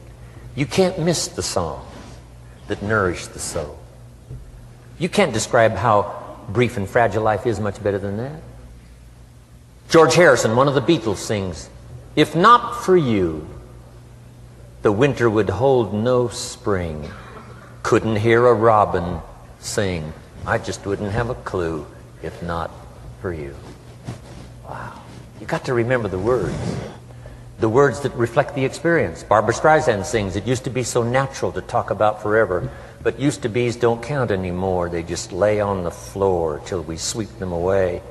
You can't miss the songs that nourish the soul. You can't describe how brief and fragile life is much better than that. George Harrison, one of the Beatles, sings, "If not for you, the winter would hold no spring. Couldn't hear a robin sing. I just wouldn't have a clue if not for you." Wow. You got to remember the words that reflect the experience. Barbra Streisand sings, "It used to be so natural to talk about forever, but used to be's don't count anymore. They just lay on the floor till we sweep them away.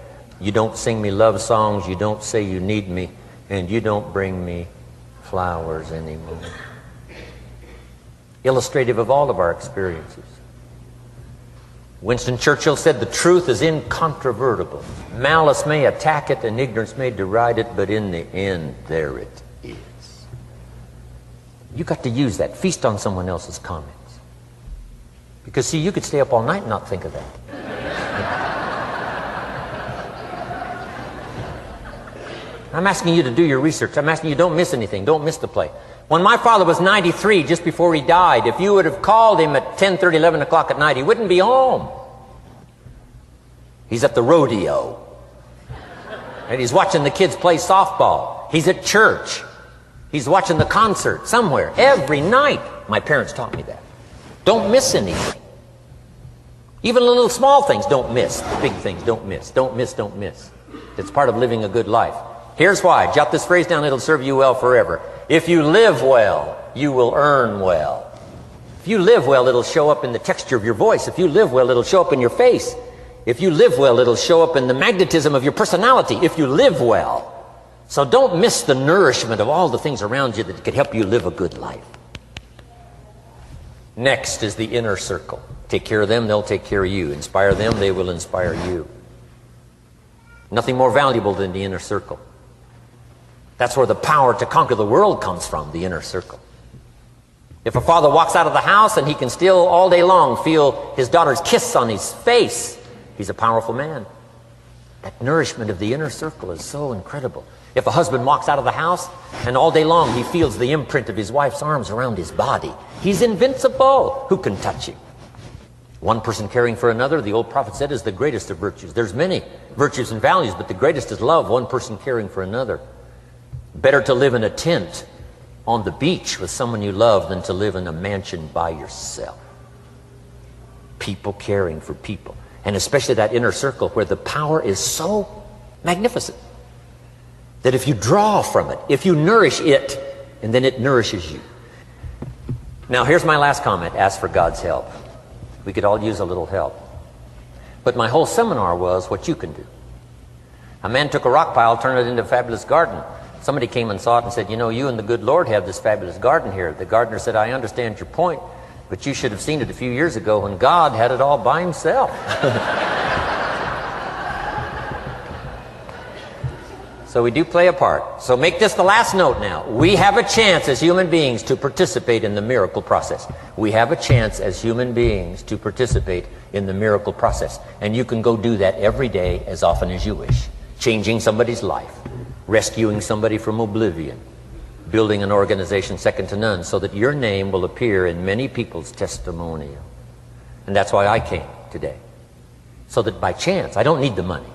You don't sing me love songs, you don't say you need me, and you don't bring me flowers anymore." Illustrative of all of our experiences. Winston Churchill said, "The truth is incontrovertible. Malice may attack it and ignorance may deride it, but in the end, there it is." You got to use that. Feast on someone else's comments. Because, see, you could stay up all night and not think of that. I'm asking you to do your research. I'm asking you, don't miss anything. Don't miss the play. When my father was 93, just before he died, if you would have called him at 10:30, 11 o'clock at night, he wouldn't be home. He's at the rodeo. And he's watching the kids play softball. He's at church. He's watching the concert somewhere. Every night. My parents taught me that. Don't miss anything. Even the little small things, don't miss. The big things, don't miss. Don't miss, don't miss. It's part of living a good life. Here's why. Jot this phrase down, it'll serve you well forever. If you live well, you will earn well. If you live well, it'll show up in the texture of your voice. If you live well, it'll show up in your face. If you live well, it'll show up in the magnetism of your personality. If you live well. So don't miss the nourishment of all the things around you that could help you live a good life. Next is the inner circle. Take care of them, they'll take care of you. Inspire them, they will inspire you. Nothing more valuable than the inner circle. That's where the power to conquer the world comes from, the inner circle. If a father walks out of the house and he can still all day long feel his daughter's kiss on his face, he's a powerful man. That nourishment of the inner circle is so incredible. If a husband walks out of the house and all day long he feels the imprint of his wife's arms around his body, he's invincible. Who can touch him? One person caring for another, the old prophet said, is the greatest of virtues. There's many virtues and values, but the greatest is love, one person caring for another. Better to live in a tent on the beach with someone you love than to live in a mansion by yourself. People caring for people. And especially that inner circle where the power is so magnificent that if you draw from it, if you nourish it, and then it nourishes you. Now here's my last comment. Ask for God's help. We could all use a little help. But my whole seminar was what you can do. A man took a rock pile, turned it into a fabulous garden. Somebody came and saw it and said, "You know, you and the good Lord have this fabulous garden here." The gardener said, "I understand your point, but you should have seen it a few years ago when God had it all by himself." So we do play a part. So make this the last note now. We have a chance as human beings to participate in the miracle process. We have a chance as human beings to participate in the miracle process. And you can go do that every day as often as you wish. Changing somebody's life. Rescuing somebody from oblivion. Building an organization second to none so that your name will appear in many people's testimonial. And that's why I came today. so that by chance, I don't need the money.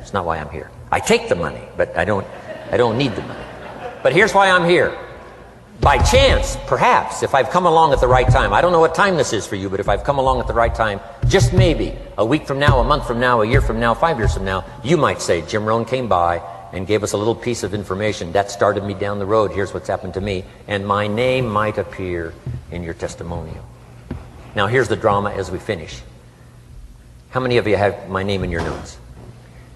It's not why I'm here. I take the money, but I don't need the money. But here's why I'm here. By chance, perhaps, if I've come along at the right time, I don't know what time this is for you, but if I've come along at the right time, just maybe, a week from now, a month from now, a year from now, 5 years from now, you might say, Jim Rohn came by and gave us a little piece of information that started me down the road. Here's what's happened to me. And my name might appear in your testimonial. Now here's the drama as we finish. How many of you have my name in your notes?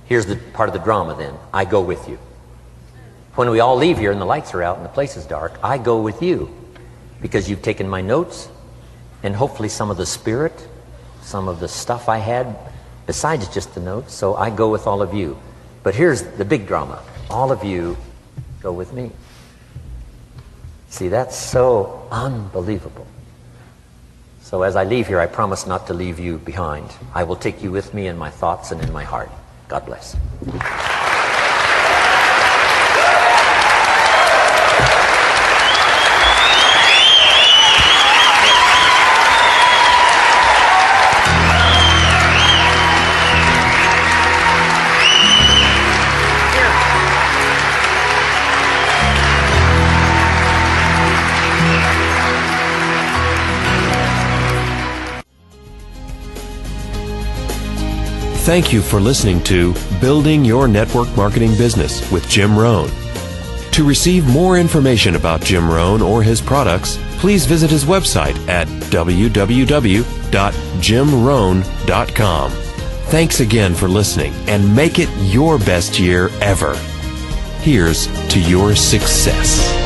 Here's the part of the drama then. I go with you. When we all leave here and the lights are out and the place is dark, I go with you because you've taken my notes and hopefully some of the spirit, some of the stuff I had besides just the notes. So I go with all of you. But here's the big drama. All of you go with me. See, that's so unbelievable. So as I leave here, I promise not to leave you behind. I will take you with me in my thoughts and in my heart. God bless. Thank you for listening to Building Your Network Marketing Business with Jim Rohn. To receive more information about Jim Rohn or his products, please visit his website at www.jimrohn.com. Thanks again for listening and make it your best year ever. Here's to your success.